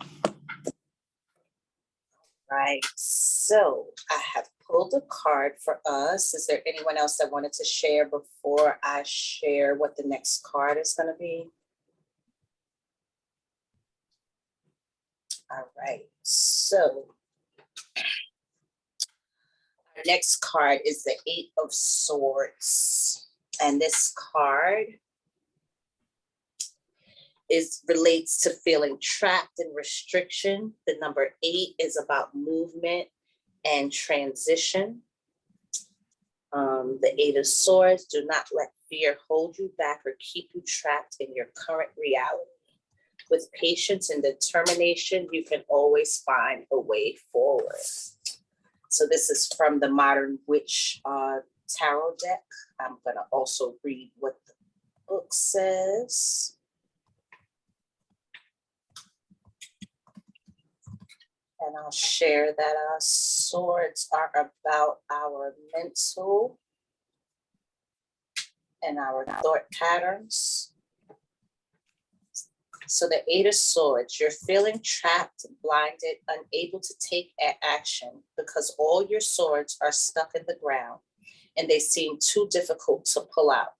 Right. So I have pulled a card for us. Is there anyone else that wanted to share before I share what the next card is going to be? All right. So our next card is the Eight of Swords. And this card relates to feeling trapped in restriction. The number 8 is about movement and transition. The Eight of Swords, do not let fear hold you back or keep you trapped in your current reality. With patience and determination, you can always find a way forward. So this is from the Modern Witch Tarot deck. I'm going to also read what the book says. And I'll share that our swords are about our mental and our thought patterns. So the Eight of Swords, you're feeling trapped, blinded, unable to take action because all your swords are stuck in the ground and they seem too difficult to pull out.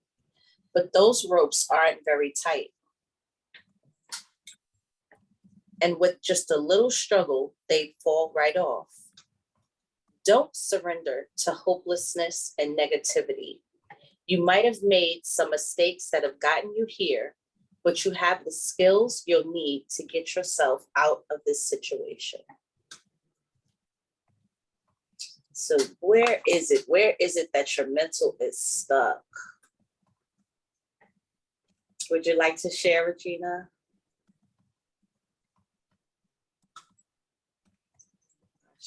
But those ropes aren't very tight. And with just a little struggle, they fall right off. Don't surrender to hopelessness and negativity. You might have made some mistakes that have gotten you here, but you have the skills you'll need to get yourself out of this situation. So where is it? Where is it that your mental is stuck? Would you like to share, Regina?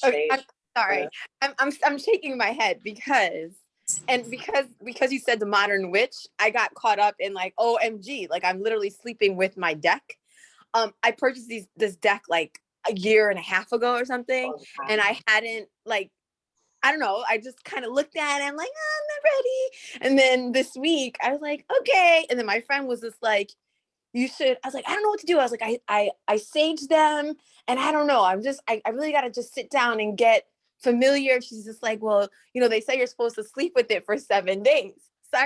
Okay, I'm sorry. I'm shaking my head because you said the Modern Witch, I got caught up in like, OMG, like I'm literally sleeping with my deck. I purchased this deck like a year and a half ago or something, and I hadn't I don't know, I just kind of looked at it, I'm like, oh, I'm not ready. And then this week I was like, okay. And then my friend was just like, you should, I was like, I don't know what to do. I was like, I saged them and I don't know. I really got to just sit down and get familiar. She's just like, well, they say you're supposed to sleep with it for 7 days. So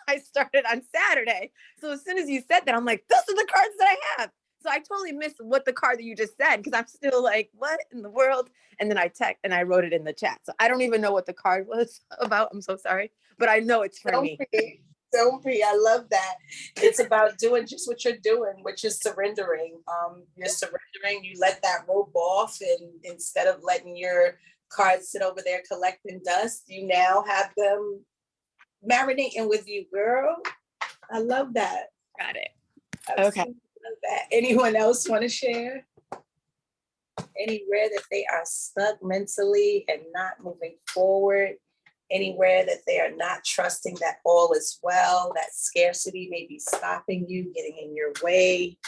I started on Saturday. So as soon as you said that, I'm like, those are the cards that I have. So I totally missed what the card that you just said, because I'm still like, what in the world? And then I wrote it in the chat. So I don't even know what the card was about. I'm so sorry, but I know it's for me. Don't be. I love that. It's about doing just what you're doing, which is surrendering. You're surrendering. You let that rope off, and instead of letting your cards sit over there collecting dust, you now have them marinating with you, girl. I love that. Got it. Okay. Love that. Anyone else want to share? Anywhere that they are stuck mentally and not moving forward? Anywhere that they are not trusting that all is well, that scarcity may be stopping you, getting in your way.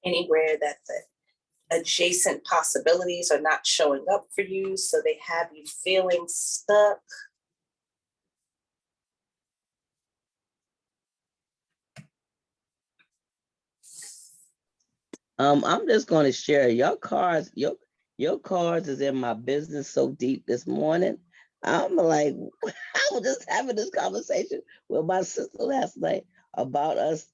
Anywhere that the adjacent possibilities are not showing up for you, so they have you feeling stuck. I'm just going to share your cards. Your cards is in my business so deep this morning. I'm like, I was just having this conversation with my sister last night about us.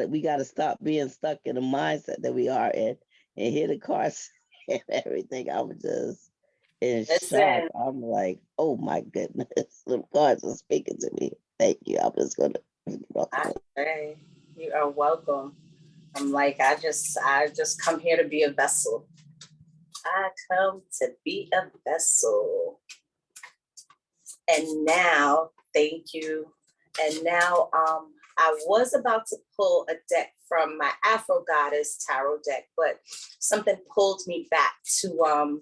We got to stop being stuck in the mindset that we are in, and hear the cards and everything. I'm just in shock. I'm like, oh my goodness, the cards are speaking to me. Thank you. I'm just going to. You are welcome. I'm like, I just come here to be a vessel. I come to be a vessel. And now Thank you. And now I was about to pull a deck from my Afro Goddess tarot deck, but something pulled me back to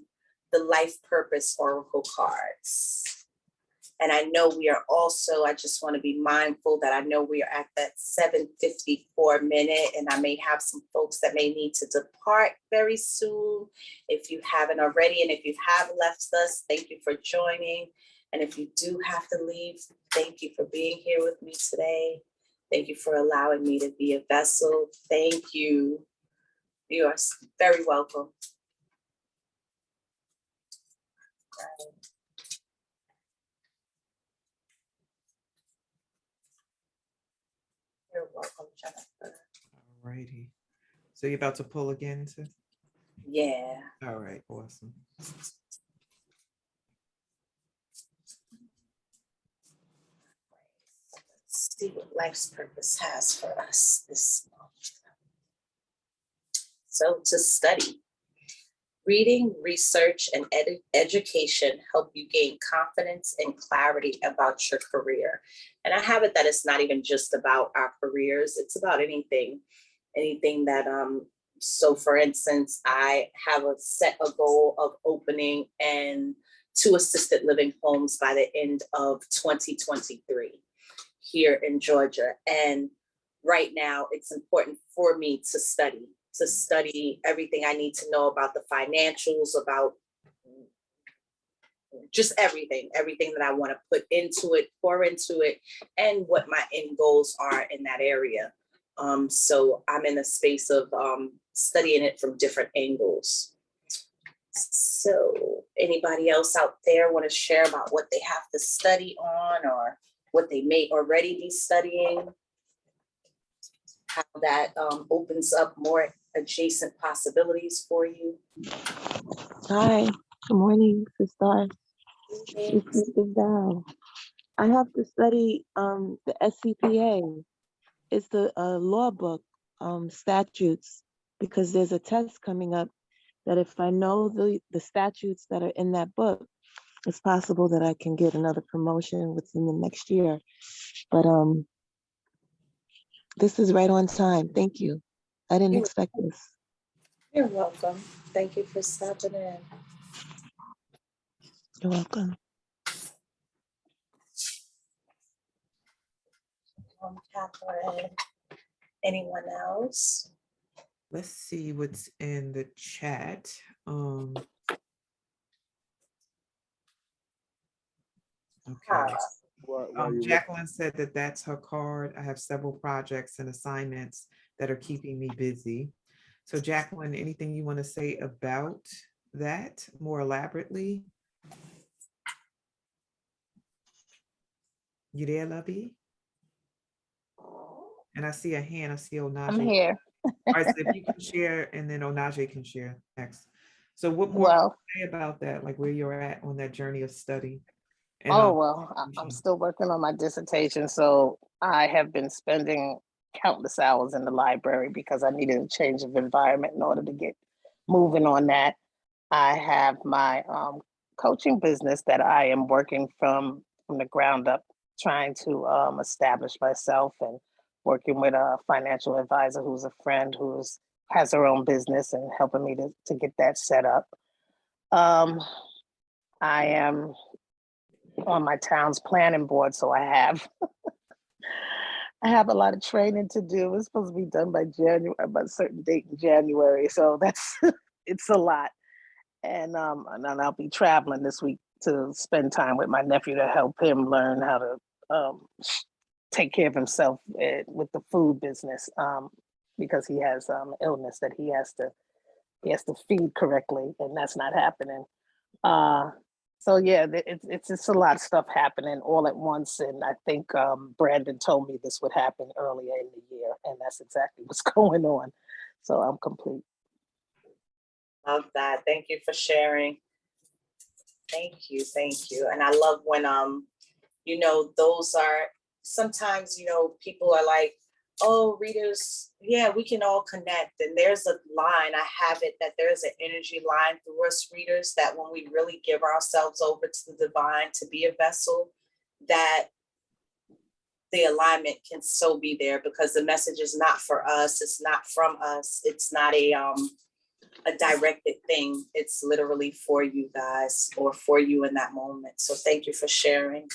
the Life Purpose Oracle cards. And I know we are also, I just want to be mindful that I know we are at that 7:54 minute, and I may have some folks that may need to depart very soon. If you haven't already, and if you have left us, thank you for joining. And if you do have to leave, thank you for being here with me today. Thank you for allowing me to be a vessel. Thank you. You are very welcome. You're welcome, Jennifer. All righty. So you're about to pull again, sis? Yeah. All right, awesome. Let's see what life's purpose has for us this month. So to study. Reading, research, and education help you gain confidence and clarity about your career. And I have it that it's not even just about our careers, it's about anything that, so for instance, I have a goal of opening 2 assisted living homes by the end of 2023 here in Georgia. And right now it's important for me to study everything I need to know about the financials, about just everything that I want to put into it, pour into it, and what my end goals are in that area. So I'm in a space of studying it from different angles. So anybody else out there want to share about what they have to study on or what they may already be studying? How that opens up more adjacent possibilities for you. Hi, good morning, sister. This is Val. I have to study the SCPA. It's the law book, statutes, because there's a test coming up that if I know the statutes that are in that book, it's possible that I can get another promotion within the next year. But this is right on time. Thank you. I didn't expect this. You're welcome. Thank you for stopping in. You're welcome. Catherine. Anyone else? Let's see what's in the chat. Okay. Jacqueline said that that's her card. I have several projects and assignments that are keeping me busy. So Jacqueline, anything you want to say about that more elaborately? You there, Lovey? And I see a hand. I see Onaje. I'm here. All right, so if you can share, and then Onaje can share next. So what more can you say about that, like where you're at on that journey of study? And, I'm still working on my dissertation, so I have been spending countless hours in the library because I needed a change of environment in order to get moving on that. I have my coaching business that I am working from the ground up, trying to establish myself, and working with a financial advisor who's a friend has her own business and helping me to get that set up. I am on my town's planning board, so I have a lot of training to do. It's supposed to be done by a certain date in January, so that's it's a lot. And I'll be traveling this week to spend time with my nephew to help him learn how to take care of himself with the food business, because he has illness that he has to feed correctly, and that's not happening. So yeah, it's just a lot of stuff happening all at once, and I think Brandon told me this would happen earlier in the year, and that's exactly what's going on. So I'm complete. Love that. Thank you for sharing. Thank you. And I love when those are sometimes people are like, oh, readers, yeah, we can all connect. And there's a line, I have it that there's an energy line through us readers that when we really give ourselves over to the divine to be a vessel, that the alignment can so be there, because the message is not for us. It's not from us. It's not a directed thing. It's literally for you guys, or for you in that moment. So thank you for sharing.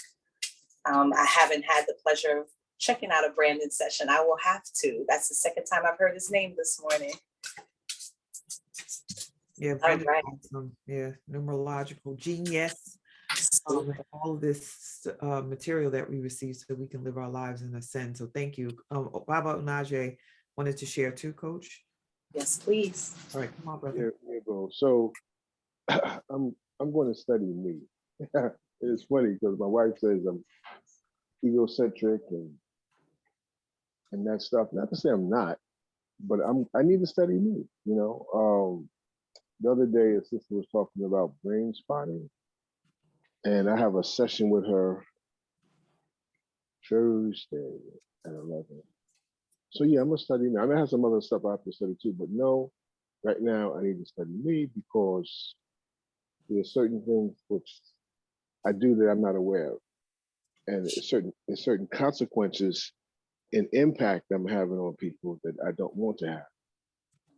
I haven't had the pleasure of checking out a Brandon session. I will have to. That's the second time I've heard his name this morning. Yeah, Brandon, awesome. Yeah, numerological genius. All of this material that we receive so we can live our lives in ascend. So thank you. Baba Unaje wanted to share too, Coach. Yes, please. All right, come on, brother. Here you go. So I'm going to study me. It's funny because my wife says I'm egocentric and that stuff. Not to say I'm not, but I need to study me. You know, the other day a sister was talking about brain spotting, and I have a session with her Thursday at 11. So yeah, I'm gonna study now. I mean, I have some other stuff I have to study too, but no, right now I need to study me because there are certain things which I do that I'm not aware of, and there's certain consequences and impact I'm having on people that I don't want to have.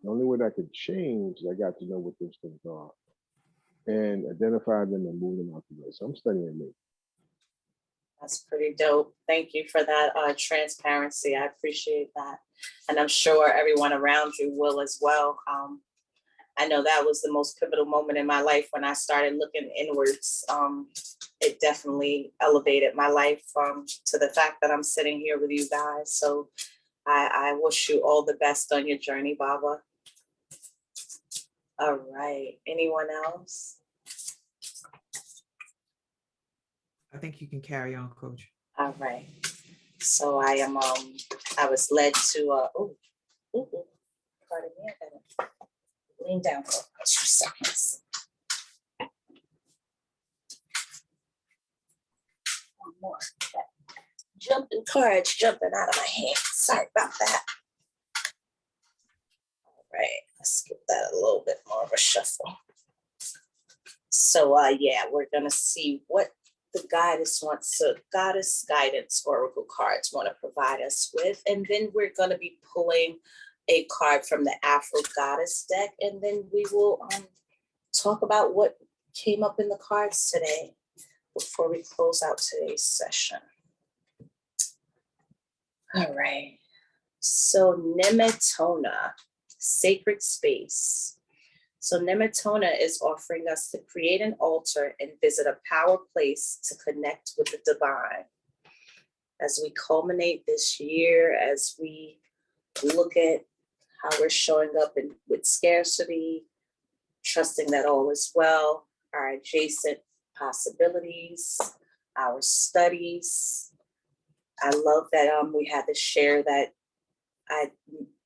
The only way that I could change is I got to know what those things are and identify them and move them out the way. So I'm studying me. That's pretty dope. Thank you for that transparency. I appreciate that. And I'm sure everyone around you will as well. I know that was the most pivotal moment in my life when I started looking inwards. It definitely elevated my life to the fact that I'm sitting here with you guys. So I wish you all the best on your journey, Baba. All right. Anyone else? I think you can carry on, Coach. All right. So I was led to, pardon me, I gotta lean down for 2 seconds. One more. Jumping cards jumping out of my hand. Sorry about that. All right, let's give that a little bit more of a shuffle. So yeah, we're gonna see what the goddess guidance oracle cards want to provide us with, and then we're going to be pulling a card from the Afro Goddess deck, and then we will talk about what came up in the cards today before we close out today's session. All right, so Nemetona, sacred space. So Nemetona is offering us to create an altar and visit a power place to connect with the divine. As we culminate this year, as we look at how we're showing up with scarcity, trusting that all is well, our adjacent possibilities, our studies. I love that we had to share that. I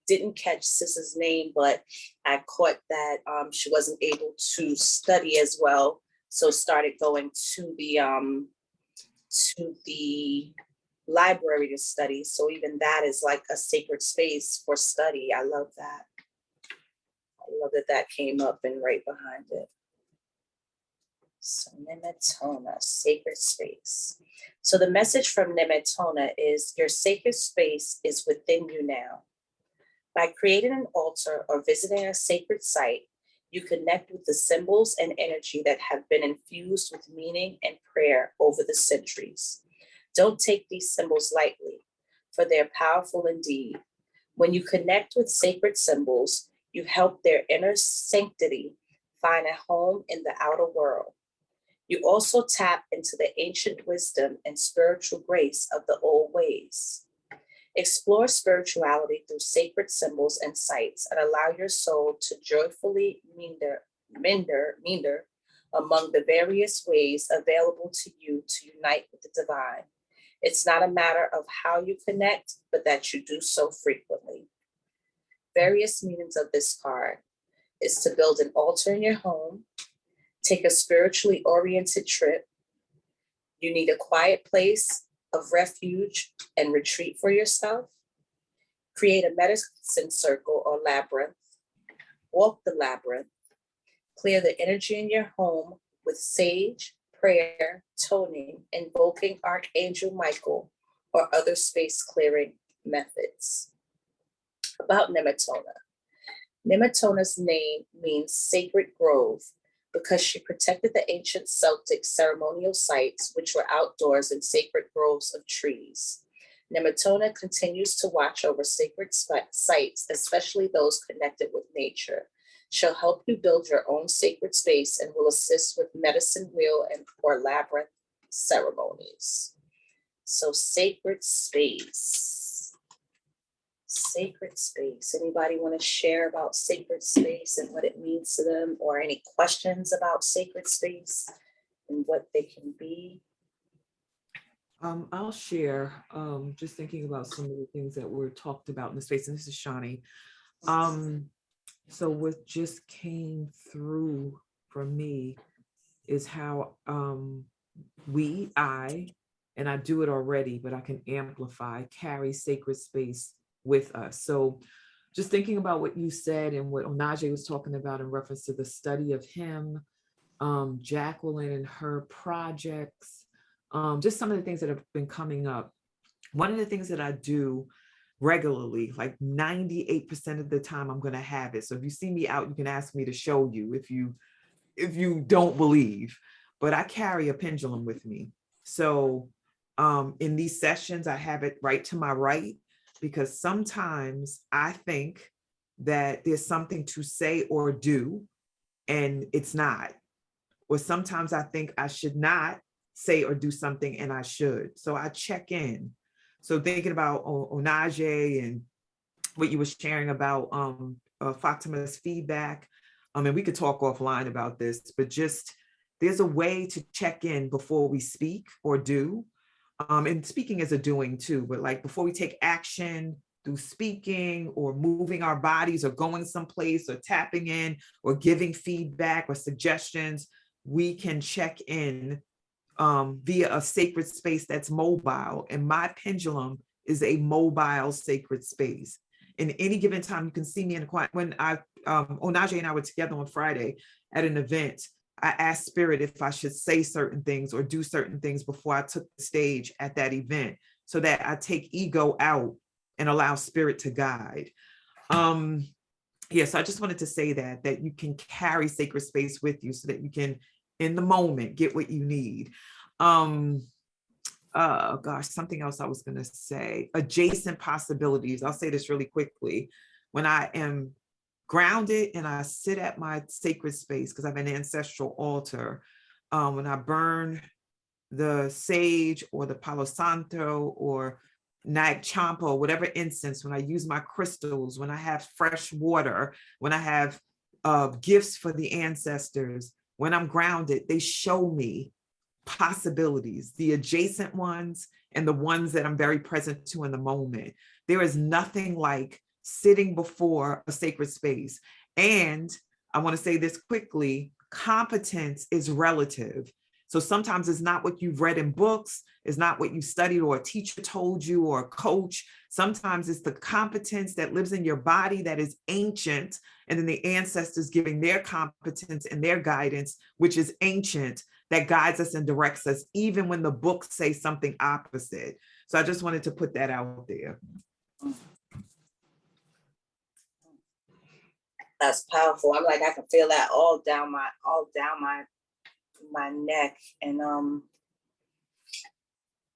didn't catch Sis's name, but I caught that she wasn't able to study as well, so started going to the library to study. So even that is like a sacred space for study. I love that. I love that that came up and right behind it. So Nemetona, sacred space. So the message from Nemetona is your sacred space is within you now. By creating an altar or visiting a sacred site, you connect with the symbols and energy that have been infused with meaning and prayer over the centuries. Don't take these symbols lightly, for they're powerful indeed. When you connect with sacred symbols, you help their inner sanctity find a home in the outer world. You also tap into the ancient wisdom and spiritual grace of the old ways. Explore spirituality through sacred symbols and sites and allow your soul to joyfully meander among the various ways available to you to unite with the divine. It's not a matter of how you connect, but that you do so frequently. Various meanings of this card is to build an altar in your home, take a spiritually oriented trip. You need a quiet place of refuge and retreat for yourself. Create a medicine circle or labyrinth. Walk the labyrinth. Clear the energy in your home with sage, prayer, toning, invoking Archangel Michael, or other space clearing methods. About Nematona. Nematona's name means sacred grove because she protected the ancient Celtic ceremonial sites, which were outdoors in sacred groves of trees. Nematona continues to watch over sacred sites, especially those connected with nature. She'll help you build your own sacred space and will assist with medicine wheel and or labyrinth ceremonies. So sacred space. Sacred space. Anybody want to share about sacred space and what it means to them, or any questions about sacred space and what they can be? I'll share, just thinking about some of the things that were talked about in the space, and this is Shawnee. So what just came through for me is how and I do it already, but I can amplify, carry sacred space with us. So just thinking about what you said and what Onaje was talking about in reference to the study of him, Jacqueline and her projects, just some of the things that have been coming up. One of the things that I do regularly, like 98% of the time, I'm going to have it. So if you see me out, you can ask me to show you if you don't believe, but I carry a pendulum with me. So in these sessions, I have it right to my right, because sometimes I think that there's something to say or do, and it's not. Or sometimes I think I should not say or do something, and I should. So I check in. So thinking about Onaje and what you were sharing about Fatima's feedback, and we could talk offline about this, but just there's a way to check in before we speak or do. And speaking is a doing too, but like before we take action through speaking or moving our bodies or going someplace or tapping in or giving feedback or suggestions, we can check in via a sacred space that's mobile. And my pendulum is a mobile sacred space. In any given time, you can see me in the quiet. When Onaje and I were together on Friday at an event, I asked Spirit if I should say certain things or do certain things before I took the stage at that event, so that I take ego out and allow Spirit to guide. Yes, I just wanted to say that you can carry sacred space with you so that you can, in the moment, get what you need. Gosh, something else I was going to say. Adjacent possibilities. I'll say this really quickly. When I am grounded and I sit at my sacred space, because I have an ancestral altar, when I burn the sage or the Palo Santo or Nag Champa, or whatever incense, when I use my crystals, when I have fresh water, when I have gifts for the ancestors, when I'm grounded, they show me possibilities, the adjacent ones and the ones that I'm very present to in the moment. There is nothing like sitting before a sacred space. And I want to say this quickly, competence is relative. So sometimes it's not what you've read in books, it's not what you studied or a teacher told you or a coach. Sometimes it's the competence that lives in your body that is ancient, and then the ancestors giving their competence and their guidance, which is ancient, that guides us and directs us, even when the books say something opposite. So I just wanted to put that out there. That's powerful. I'm like, I can feel that all down my neck,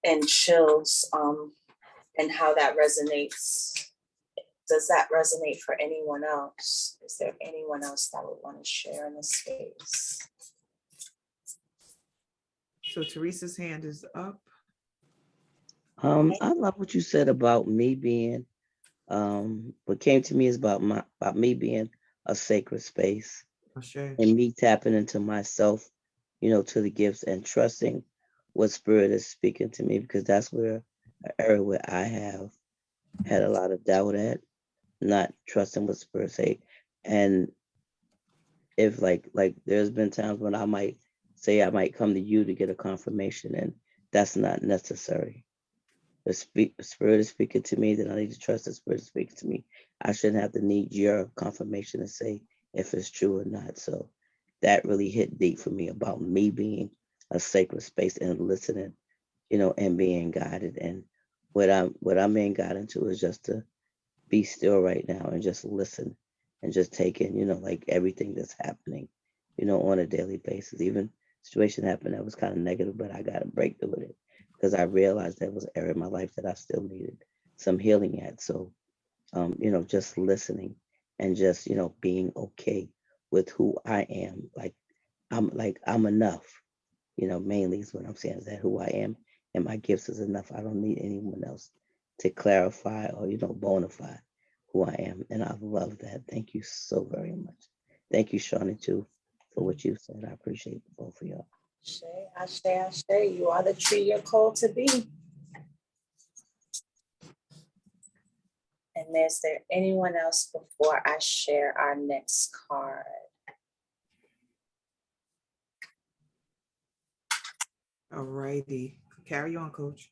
and chills, and how that resonates. Does that resonate for anyone else? Is there anyone else that would want to share in this space? So Teresa's hand is up. I love what you said about me being, what came to me is about me being a sacred space, Sure. and me tapping into myself, to the gifts and trusting what Spirit is speaking to me, because that's where an area where I have had a lot of doubt at, not trusting what Spirit say. And if like there's been times when I might say I might come to you to get a confirmation, and that's not necessary. The Spirit is speaking to me, then I need to trust the Spirit is speaking to me. I shouldn't have to need your confirmation to say if it's true or not. So that really hit deep for me about me being a sacred space and listening, and being guided. And what I main got into is just to be still right now and just listen and just take in, like everything that's happening, on a daily basis. Even situation happened that was kind of negative, but I got a breakthrough with it because I realized there was an area in my life that I still needed some healing at. So, just listening and just, being okay with who I am. I'm enough, mainly is what I'm saying is that who I am and my gifts is enough. I don't need anyone else to clarify or, bona fide who I am. And I love that. Thank you so very much. Thank you, Shawnee, too, for what you said. I appreciate both of y'all. Ashe, you are the tree you're called to be. And is there anyone else before I share our next card? All righty. Carry on, Coach.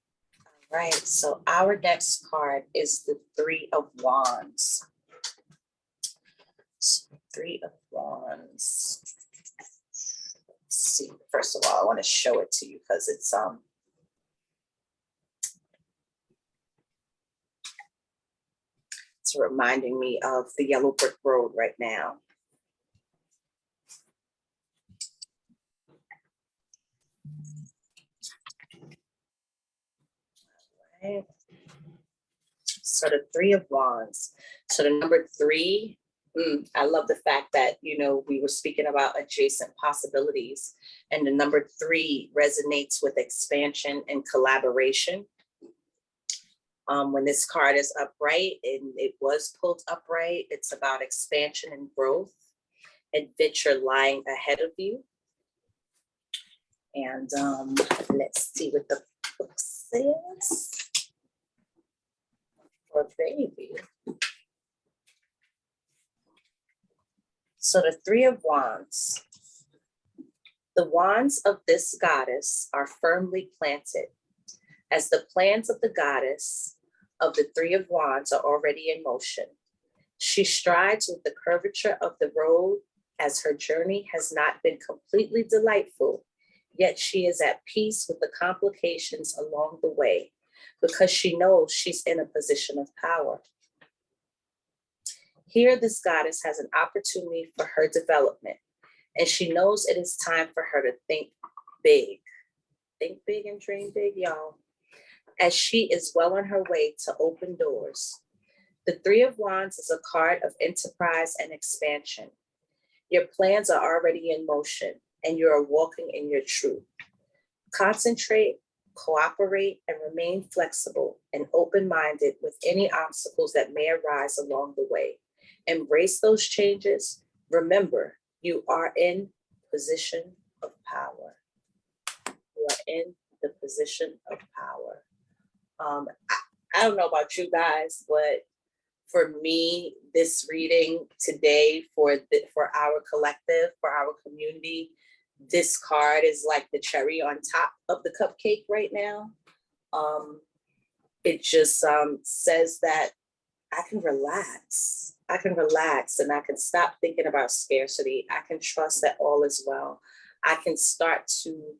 All right, so our next card is the Three of Wands. So Three of Wands. Let's see, first of all, I want to show it to you because it's reminding me of the yellow brick road right now. Right. So the Three of Wands. So the number 3, I love the fact that, we were speaking about adjacent possibilities, and the number 3 resonates with expansion and collaboration. When this card is upright, and it was pulled upright, it's about expansion and growth, adventure lying ahead of you. And let's see what the book says for baby. So the Three of Wands. The wands of this goddess are firmly planted, as the plans of the goddess of the Three of Wands are already in motion. She strides with the curvature of the road, as her journey has not been completely delightful, yet she is at peace with the complications along the way, because she knows she's in a position of power. Here, this goddess has an opportunity for her development, and she knows it is time for her to think big. Think big and dream big, y'all, as she is well on her way to open doors. The Three of Wands is a card of enterprise and expansion. Your plans are already in motion, and you are walking in your truth. Concentrate, cooperate, and remain flexible and open-minded with any obstacles that may arise along the way. Embrace those changes. Remember, you are in position of power. You are in the position of power. I don't know about you guys, but for me, this reading today for our collective, for our community, this card is like the cherry on top of the cupcake right now. It just says that I can relax. I can relax and I can stop thinking about scarcity. I can trust that all is well. I can start to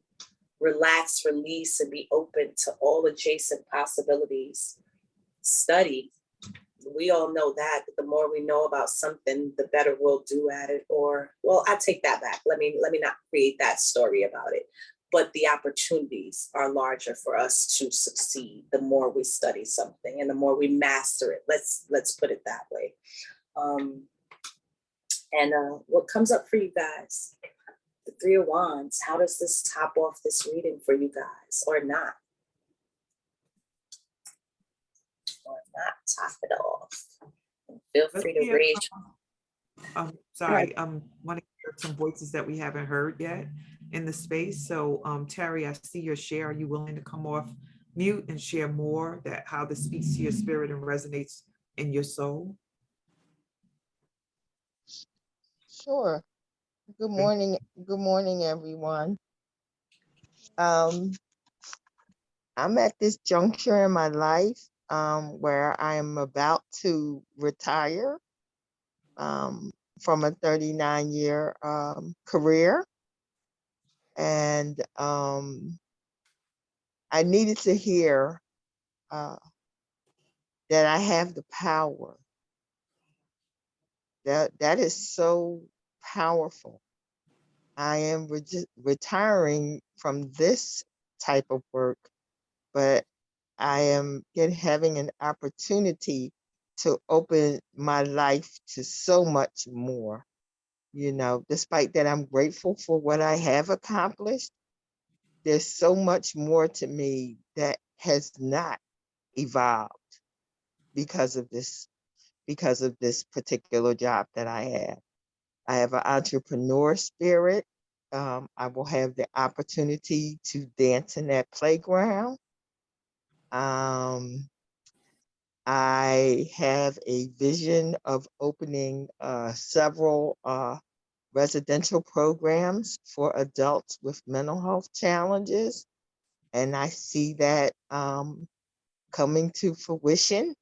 relax, release, and be open to all adjacent possibilities. Study. We all know that the more we know about something, the better we'll do at it. Or, well, I take that back. Let me not create that story about it. But the opportunities are larger for us to succeed the more we study something and the more we master it. Let's put it that way. What comes up for you guys? The Three of Wands. How does this top off this reading for you guys, or not? Or not top it off. Feel free to raise. Sorry, want to hear some voices that we haven't heard yet in the space. So Terry, I see your share. Are you willing to come off mute and share more that how this speaks to your spirit and resonates in your soul? Sure. Good morning. Good morning, everyone. I'm at this juncture in my life where I am about to retire from a 39-year career. And I needed to hear that I have the power. That is so powerful. I am retiring from this type of work, but I am having an opportunity to open my life to so much more. You know, despite that, I'm grateful for what I have accomplished. There's so much more to me that has not evolved because of this particular job that I have. I have an entrepreneur spirit. I will have the opportunity to dance in that playground. I have a vision of opening several residential programs for adults with mental health challenges. And I see that coming to fruition.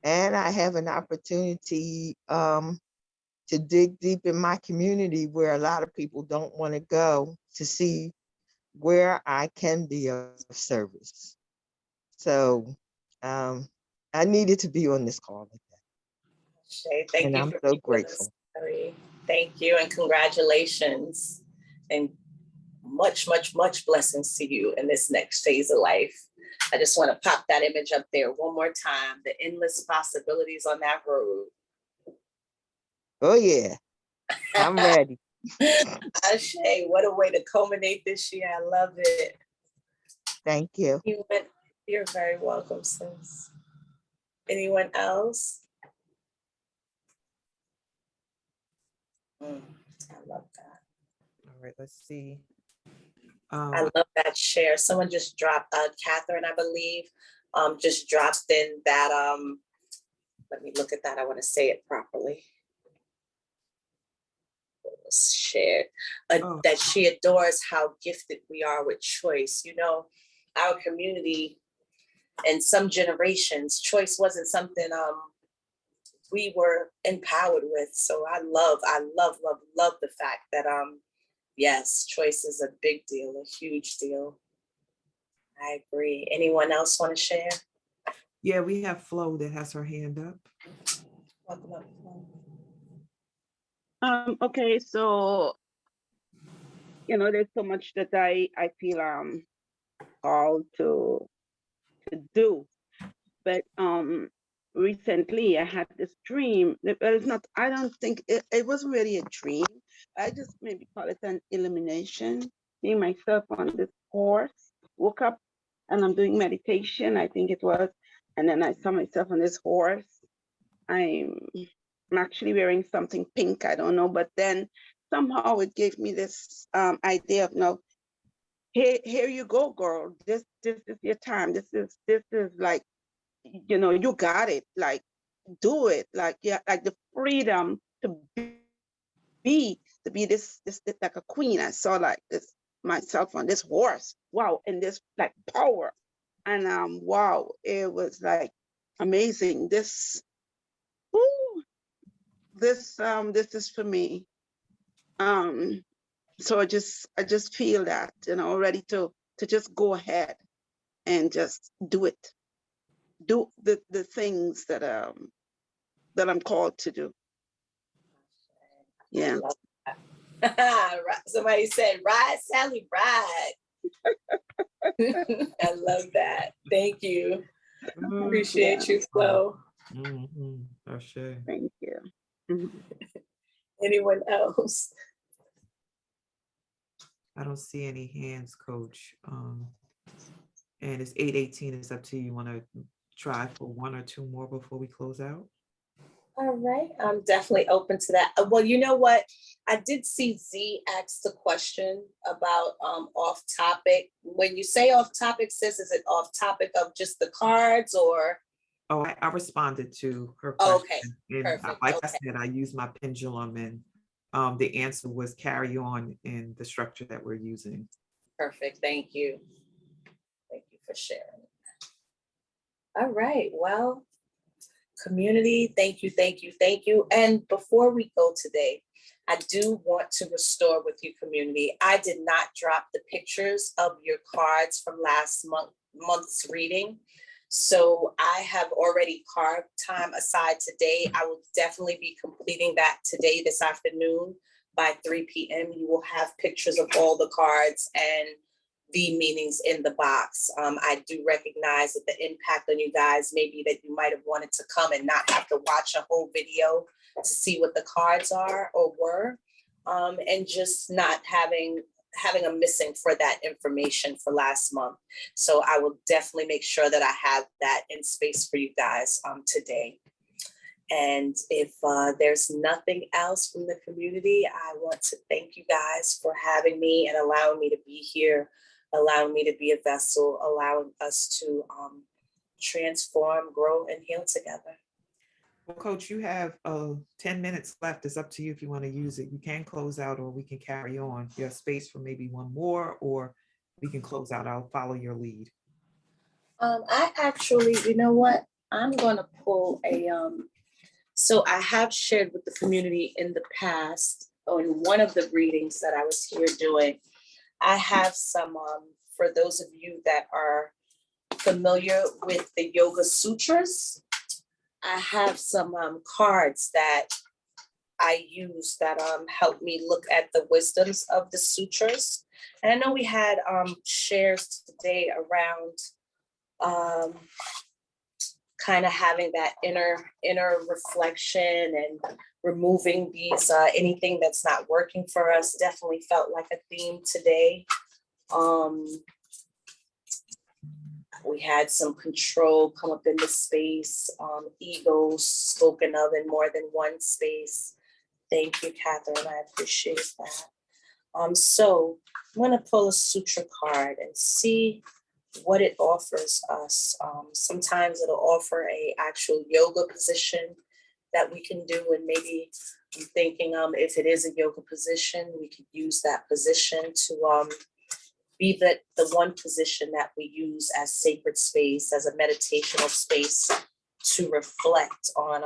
And I have an opportunity to dig deep in my community where a lot of people don't want to go, to see where I can be of service. So I needed to be on this call with that. Shay, thank And you I'm for so being grateful. story. Thank you and congratulations. And much, much, much blessings to you in this next phase of life. I just want to pop that image up there one more time. The endless possibilities on that road. Oh yeah, I'm ready. Shay, what a way to culminate this year. I love it. Thank you. You're very welcome, sis. Anyone else? I love that. All right, let's see. I love that share. Someone just dropped, Catherine, I believe, just dropped in that, let me look at that. I want to say it properly. It was shared that she adores how gifted we are with choice. You know, our community and some generations, choice wasn't something we were empowered with. So I love the fact that yes, choice is a big deal, a huge deal. I agree. Anyone else want to share? Yeah, we have Flo that has her hand up. Welcome up, Flo. Okay, so there's so much that I feel called to do, but recently I had this dream. But it's not. I don't think it wasn't really a dream. I just maybe call it an illumination. Seeing myself on this horse, woke up and I'm doing meditation. I think it was, and then I saw myself on this horse. I'm actually wearing something pink. I don't know, but then somehow it gave me this idea of no. Here you go, girl. This is your time. This is like, you got it. Like, do it. Like, yeah, like the freedom to be this like a queen. I saw like this myself on this horse. Wow, and this like power. And wow, it was like amazing. This is for me. So I just feel that, ready to just go ahead and just do it. Do the things that I'm called to do. Yeah. Somebody said, ride, Sally, ride. I love that. Thank you. Appreciate you, Flo. Thank you. Anyone else? I don't see any hands, Coach. And it's 8:18. It's up to you. You want to try for one or two more before we close out? All right, I'm definitely open to that. Well, you know what? I did see Z ask the question about off topic. When you say off topic, sis, is it off topic of just the cards or? Oh, I responded to her question. Okay, and perfect. I said, I used my pendulum, and the answer was carry on in the structure that we're using. Perfect. Thank you. Thank you for sharing. All right. Well, community, thank you, thank you, thank you. And before we go today, I do want to restore with you, community. I did not drop the pictures of your cards from last month's reading. So I have already carved time aside today. I will definitely be completing that today, this afternoon by 3 p.m. You will have pictures of all the cards and the meanings in the box. I do recognize that the impact on you guys may be that you might have wanted to come and not have to watch a whole video to see what the cards are or were, and just not having a missing for that information for last month. So I will definitely make sure that I have that in space for you guys today. And if there's nothing else from the community, I want to thank you guys for having me and allowing me to be here, allowing me to be a vessel, allowing us to transform, grow, and heal together. Well, Coach, you have 10 minutes left. It's up to you if you want to use it. You can close out or we can carry on. You have space for maybe one more, or we can close out. I'll follow your lead. I actually, you know what? I'm going to pull a, so I have shared with the community in the past, in one of the readings that I was here doing, I have some, for those of you that are familiar with the Yoga Sutras, I have some cards that I use that help me look at the wisdoms of the sutras. And I know we had shares today around kind of having that inner reflection and removing these anything that's not working for us. Definitely felt like a theme today. We had some control come up in the space, egos spoken of in more than one space. Thank you, Catherine. I appreciate that. So I'm going to pull a sutra card and see what it offers us. Sometimes it'll offer a actual yoga position that we can do, and maybe I'm thinking if it is a yoga position, we could use that position to be the one position that we use as sacred space, as a meditational space to reflect on,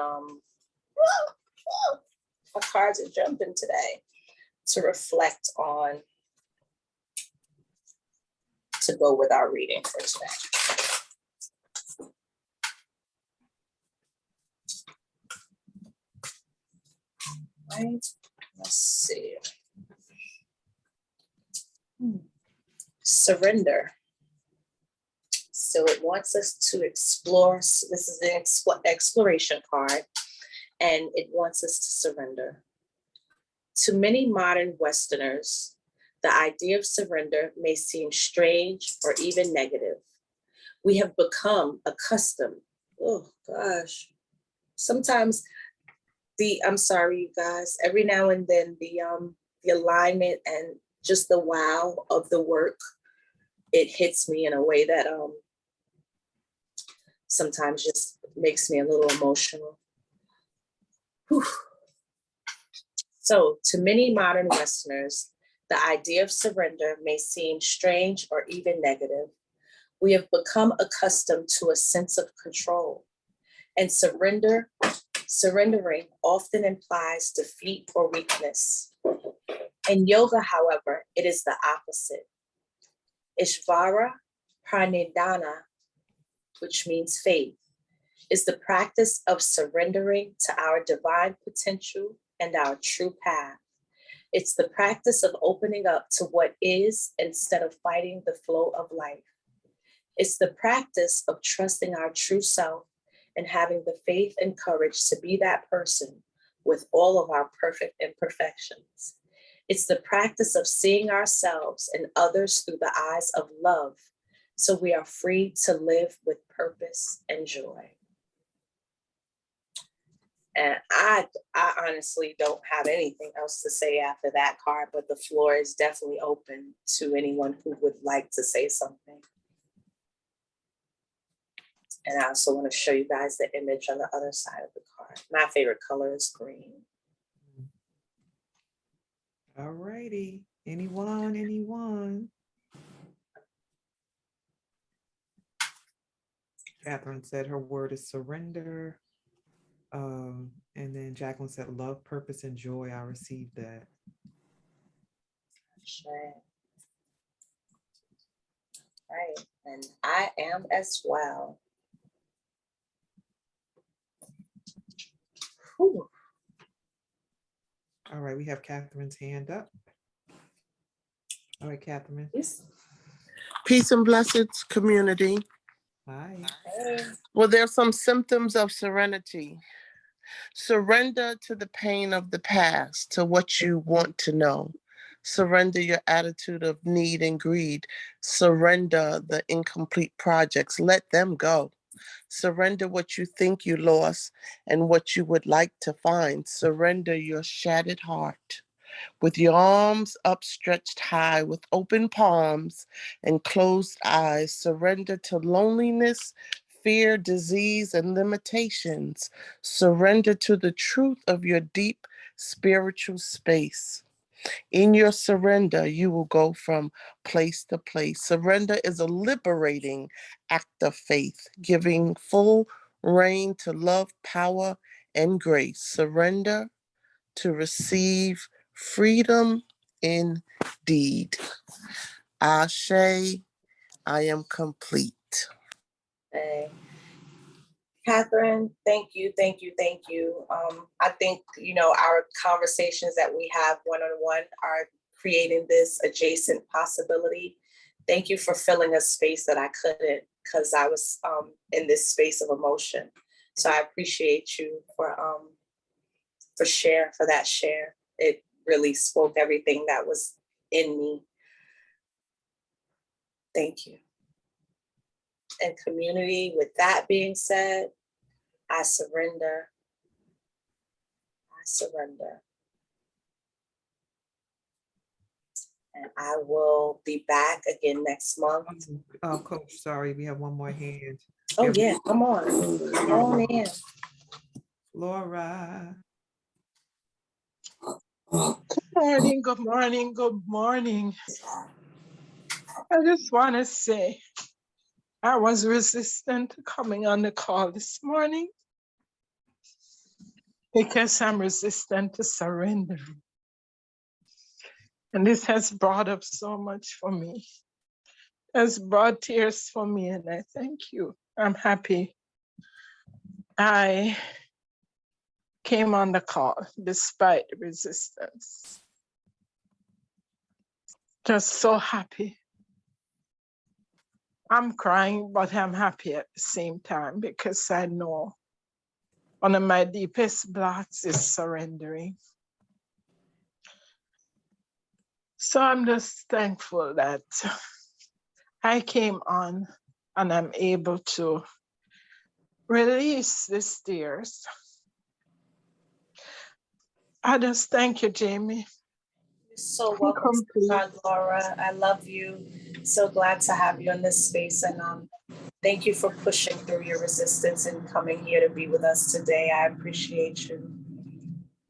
my cards are jumping today, to reflect on, to go with our reading for today. Right, let's see. Surrender. So it wants us to explore. This is the exploration card, and it wants us to surrender. To many modern Westerners, the idea of surrender may seem strange or even negative. We have become accustomed. Oh gosh. Sometimes I'm sorry, you guys, every now and then the alignment and just the wow of the work, it hits me in a way that sometimes just makes me a little emotional. Whew. So to many modern Westerners, the idea of surrender may seem strange or even negative. We have become accustomed to a sense of control, and surrendering often implies defeat or weakness. In yoga, however, it is the opposite. Ishvara Pranidhana, which means faith, is the practice of surrendering to our divine potential and our true path. It's the practice of opening up to what is instead of fighting the flow of life. It's the practice of trusting our true self and having the faith and courage to be that person with all of our perfect imperfections. It's the practice of seeing ourselves and others through the eyes of love, so we are free to live with purpose and joy. And I honestly don't have anything else to say after that card, but the floor is definitely open to anyone who would like to say something. And I also want to show you guys the image on the other side of the card. My favorite color is green. All righty. Anyone? Catherine said her word is surrender. And then Jacqueline said love, purpose, and joy. I received that. Sure. Right. And I am as well. All right, we have Catherine's hand up. All right, Catherine. Yes. Peace and blessings, community. Hi. Well, there's some symptoms of serenity. Surrender to the pain of the past, to what you want to know. Surrender your attitude of need and greed. Surrender the incomplete projects. Let them go. Surrender what you think you lost and what you would like to find. Surrender your shattered heart. With your arms upstretched high, with open palms and closed eyes, surrender to loneliness, fear, disease, and limitations. Surrender to the truth of your deep spiritual space. In your surrender, you will go from place to place. Surrender is a liberating act of faith, giving full reign to love, power, and grace. Surrender to receive freedom indeed. Ashe, I am complete. Hey. Catherine, thank you, thank you, thank you. I think, our conversations that we have one-on-one are creating this adjacent possibility. Thank you for filling a space that I couldn't, because I was in this space of emotion. So I appreciate you for that share. It really spoke everything that was in me. Thank you. And community, with that being said, I surrender. I surrender. And I will be back again next month. Coach, sorry, we have one more hand. Oh yeah, come on. Come on in. Laura. Good morning, good morning, good morning. I just want to say I was resistant to coming on the call this morning because I'm resistant to surrendering. And this has brought up so much for me. It has brought tears for me, and I thank you. I'm happy I came on the call despite resistance. Just so happy. I'm crying, but I'm happy at the same time because I know one of my deepest blocks is surrendering. So I'm just thankful that I came on and I'm able to release these tears. I just thank you, Jaimie. You're so welcome, Laura. I love you. So glad to have you in this space, and thank you for pushing through your resistance and coming here to be with us today. I appreciate you.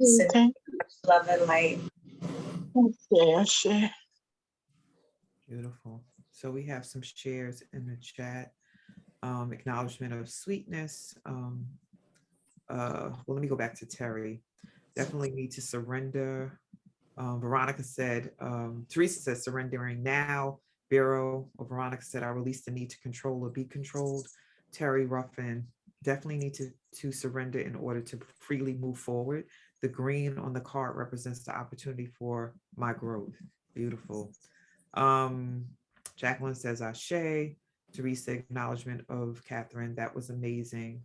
Sending love and light. Okay. Beautiful. So we have some shares in the chat. Acknowledgement of sweetness. Well, let me go back to Terry. Definitely need to surrender. Veronica said, Teresa said, surrendering now. Vero or Veronica said, I release the need to control or be controlled. Terry Ruffin, definitely need to surrender in order to freely move forward. The green on the card represents the opportunity for my growth. Beautiful. Jacqueline says, Ashe. Teresa, acknowledgement of Catherine. That was amazing.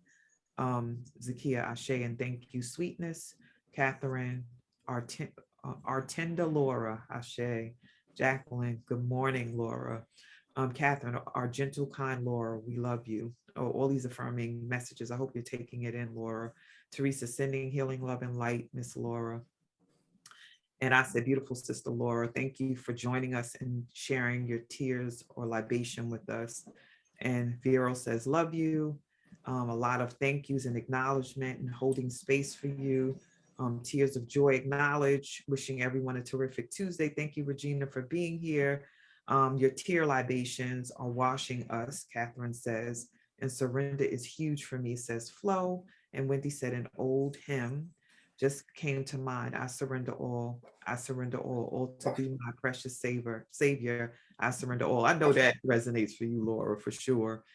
Zakia, Ashe, and thank you, sweetness. Catherine, Artenda Laura, Ashe. Jacqueline, good morning, Laura. Catherine, our gentle, kind Laura, we love you. Oh, all these affirming messages. I hope you're taking it in, Laura. Teresa, sending healing, love, and light, Miss Laura. And I said, beautiful sister Laura, thank you for joining us and sharing your tears or libation with us. And Vero says, love you. A lot of thank yous and acknowledgement and holding space for you. Tears of joy acknowledge, wishing everyone a terrific Tuesday. Thank you, Regina, for being here. Your tear libations are washing us, Catherine says, and surrender is huge for me, says Flo. And Wendy said, an old hymn just came to mind. I surrender all. I surrender all to be my precious savior. I surrender all. I know that resonates for you, Laura, for sure.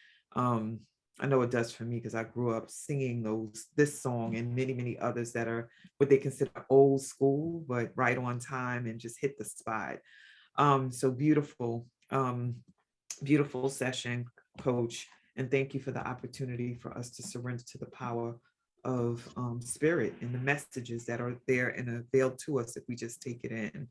I know it does for me because I grew up singing this song and many, many others that are what they consider old school, but right on time and just hit the spot. So beautiful, beautiful session, Coach. And thank you for the opportunity for us to surrender to the power of spirit and the messages that are there and availed to us if we just take it in.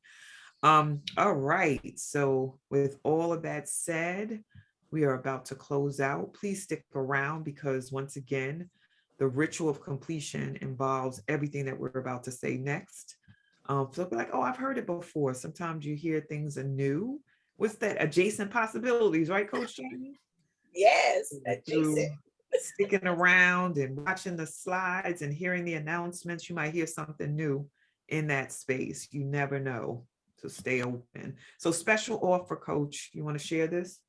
All right. So with all of that said, we are about to close out. Please stick around because once again, the ritual of completion involves everything that we're about to say next. So be like, oh, I've heard it before. Sometimes you hear things anew. What's that? Adjacent possibilities, right, Coach Jaimie? Yes, Through adjacent. sticking around and watching the slides and hearing the announcements, you might hear something new in that space. You never know. So stay open. So special offer, Coach. You want to share this?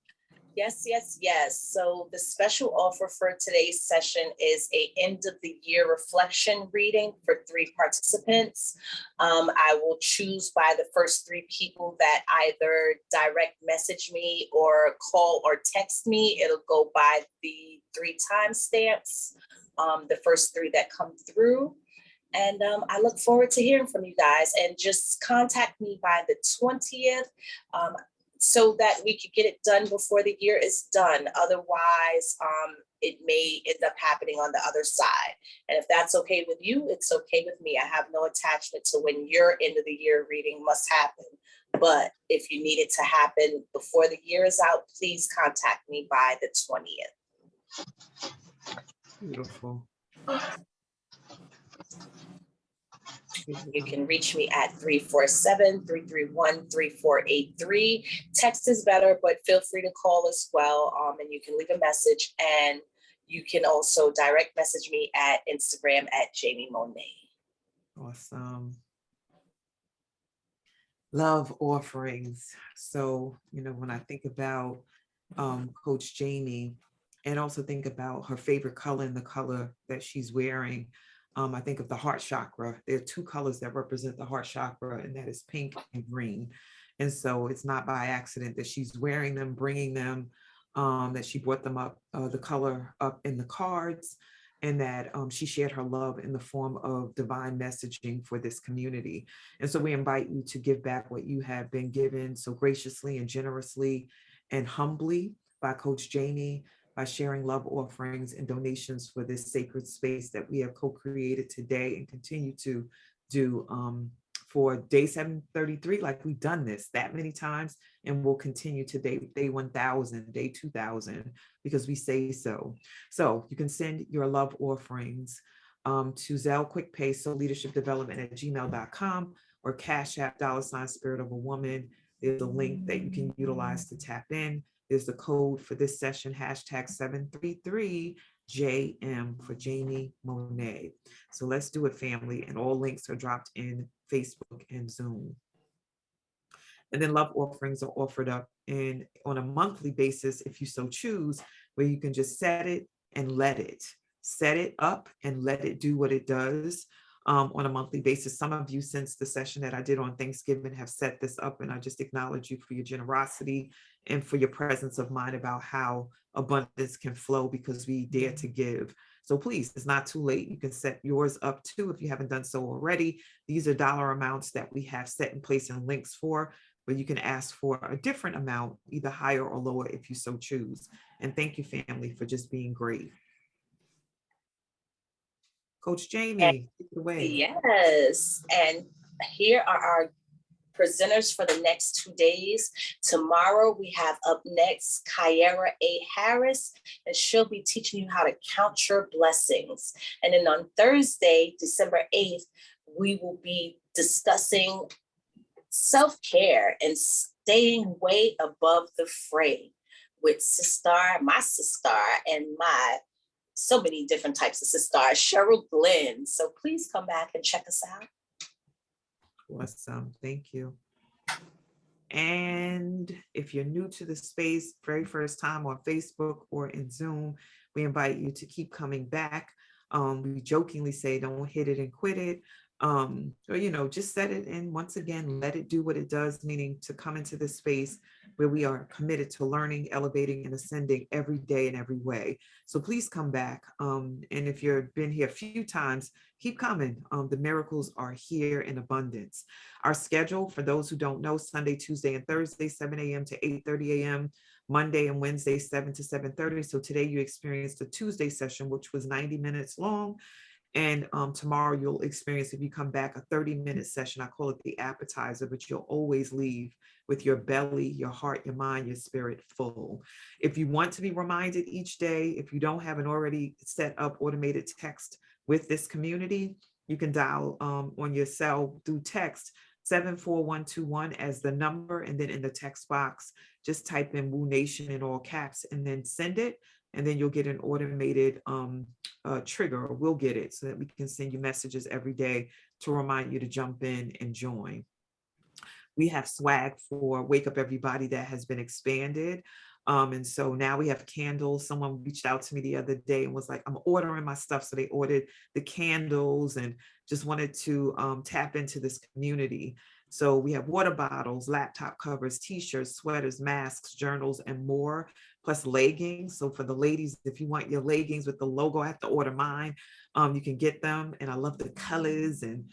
Yes, yes, yes. So the special offer for today's session is a end of the year reflection reading for 3 participants. I will choose by the first 3 people that either direct message me or call or text me. It'll go by the 3 timestamps, the first 3 that come through. And I look forward to hearing from you guys, and just contact me by the 20th. So that we could get it done before the year is done. Otherwise, it may end up happening on the other side. And if that's okay with you, it's okay with me. I have no attachment to when your end of the year reading must happen. But if you need it to happen before the year is out, please contact me by the 20th. Beautiful. You can reach me at 347-331-3483. Text is better, but feel free to call as well. And you can leave a message, and you can also direct message me at Instagram at Jaimie Monet. Awesome. Love offerings. So, when I think about Coach Jaimie, and also think about her favorite color and the color that she's wearing, I think of the heart chakra. There are 2 colors that represent the heart chakra, and that is pink and green. And so it's not by accident that she's wearing them, bringing them, that she brought them up, the color up in the cards, and that she shared her love in the form of divine messaging for this community. And so we invite you to give back what you have been given so graciously and generously and humbly by Coach Jaimie, by sharing love offerings and donations for this sacred space that we have co-created today and continue to do for day 733. Like, we've done this that many times, and we'll continue to day 1000, day 2000, because we say so. So you can send your love offerings to Zelle QuickPay, so leadershipdevelopment@gmail.com, or Cash App $Spirit of a Woman. There's a link that you can utilize to tap in. There's the code for this session, #733JM for Jaimie Monet. So let's do it, family. And all links are dropped in Facebook and Zoom. And then love offerings are offered up on a monthly basis, if you so choose, where you can just set it and let it. Set it up and let it do what it does. On a monthly basis. Some of you, since the session that I did on Thanksgiving, have set this up, and I just acknowledge you for your generosity and for your presence of mind about how abundance can flow because we dare to give. So please, it's not too late. You can set yours up too if you haven't done so already. These are dollar amounts that we have set in place and links for, but you can ask for a different amount, either higher or lower if you so choose. And thank you, family, for just being great. Coach Jaimie, take it away. Yes, and here are our presenters for the next 2 days. Tomorrow we have up next Kyara A. Harris, and she'll be teaching you how to count your blessings. And then on Thursday, December 8th, we will be discussing self-care and staying way above the fray with my sister, and my so many different types of sisters, Cheryl Glenn. So please come back and check us out. Awesome. Thank you. And if you're new to the space, very first time on Facebook or in Zoom, we invite you to keep coming back. We jokingly say, don't hit it and quit it. or, you know, just set it and once again, let it do what it does, meaning to come into this space where we are committed to learning, elevating, and ascending every day in every way. So please come back. And if you've been here a few times, keep coming. The miracles are here in abundance. Our schedule, for those who don't know, Sunday, Tuesday, and Thursday, 7 a.m. to 8:30 a.m., Monday and Wednesday, 7 to 7:30. So today you experienced a Tuesday session, which was 90 minutes long. And tomorrow you'll experience, if you come back, a 30-minute session. I call it the appetizer, but you'll always leave with your belly, your heart, your mind, your spirit full. If you want to be reminded each day, if you don't have an already set up automated text with this community, you can dial on your cell through text 74121 as the number. And then in the text box, just type in Woo Nation in all caps and then send it. And then you'll get an automated trigger, or we'll get it so that we can send you messages every day to remind you to jump in and join. We have swag for Wake Up Everybody that has been expanded. And so now we have candles. Someone reached out to me the other day and was like, I'm ordering my stuff. So they ordered the candles and just wanted to tap into this community. So we have water bottles, laptop covers, t-shirts, sweaters, masks, journals, and more, plus leggings. So for the ladies, if you want your leggings with the logo, I have to order mine. You can get them. And I love the colors and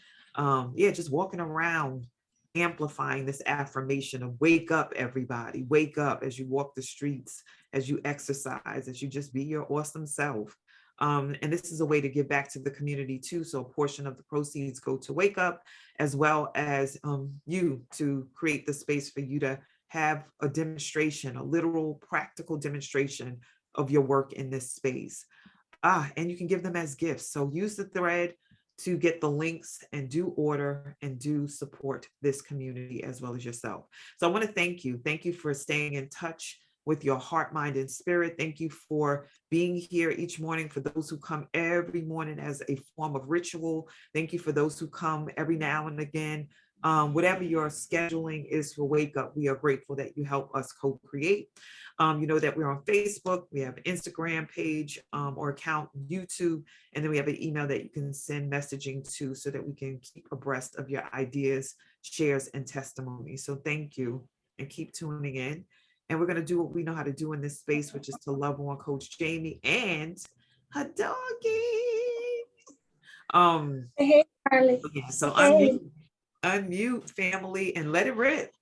yeah, just walking around amplifying this affirmation of wake up, everybody. Wake up as you walk the streets, as you exercise, as you just be your awesome self. And this is a way to give back to the community too. So a portion of the proceeds go to Wake Up, as well as you to create the space for you to have a demonstration, a literal practical demonstration of your work in this space. And you can give them as gifts. So use the thread to get the links and do order and do support this community as well as yourself. So I want to thank you. Thank you for staying in touch with your heart, mind, and spirit. Thank you for being here each morning. For those who come every morning as a form of ritual, thank you for those who come every now and again. Whatever your scheduling is for Wake Up, we are grateful that you help us co-create. You know that we're on Facebook, we have an Instagram page or account, YouTube, and then we have an email that you can send messaging to so that we can keep abreast of your ideas, shares, and testimonies. So thank you and keep tuning in. And we're going to do what we know how to do in this space, which is to love on Coach Jaimie and her doggy. Hey, Carly. Yeah, so Hey. unmute family and let it rip.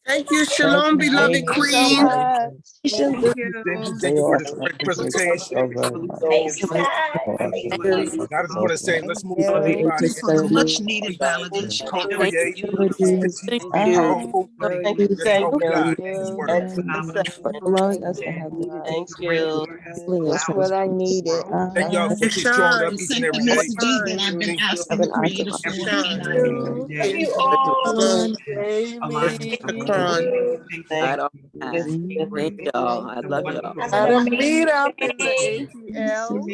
Thank you. Shalom, beloved queen. Thank you. Thank you for this great presentation. Thanks, So, I just want to say, let's move everybody Thank you for the into much needed validation. co-create, Thank you. continue. This is what we got in this work. allowing us to have Thank you. That's what I needed. Thank y'all for keep showing up each and every day. Messages that I've been asking the creator for. Love you all. Thank y'all. I love y'all. Have an amazing in the day. ATL.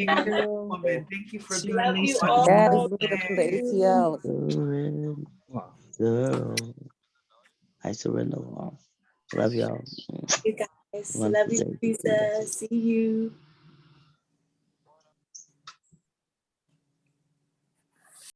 Thank you for Love being you Yes, all. meet up for the ATL. Girl, I surrender all. Love y'all. You guys. Wonderful Love you, day. Jesus. See you.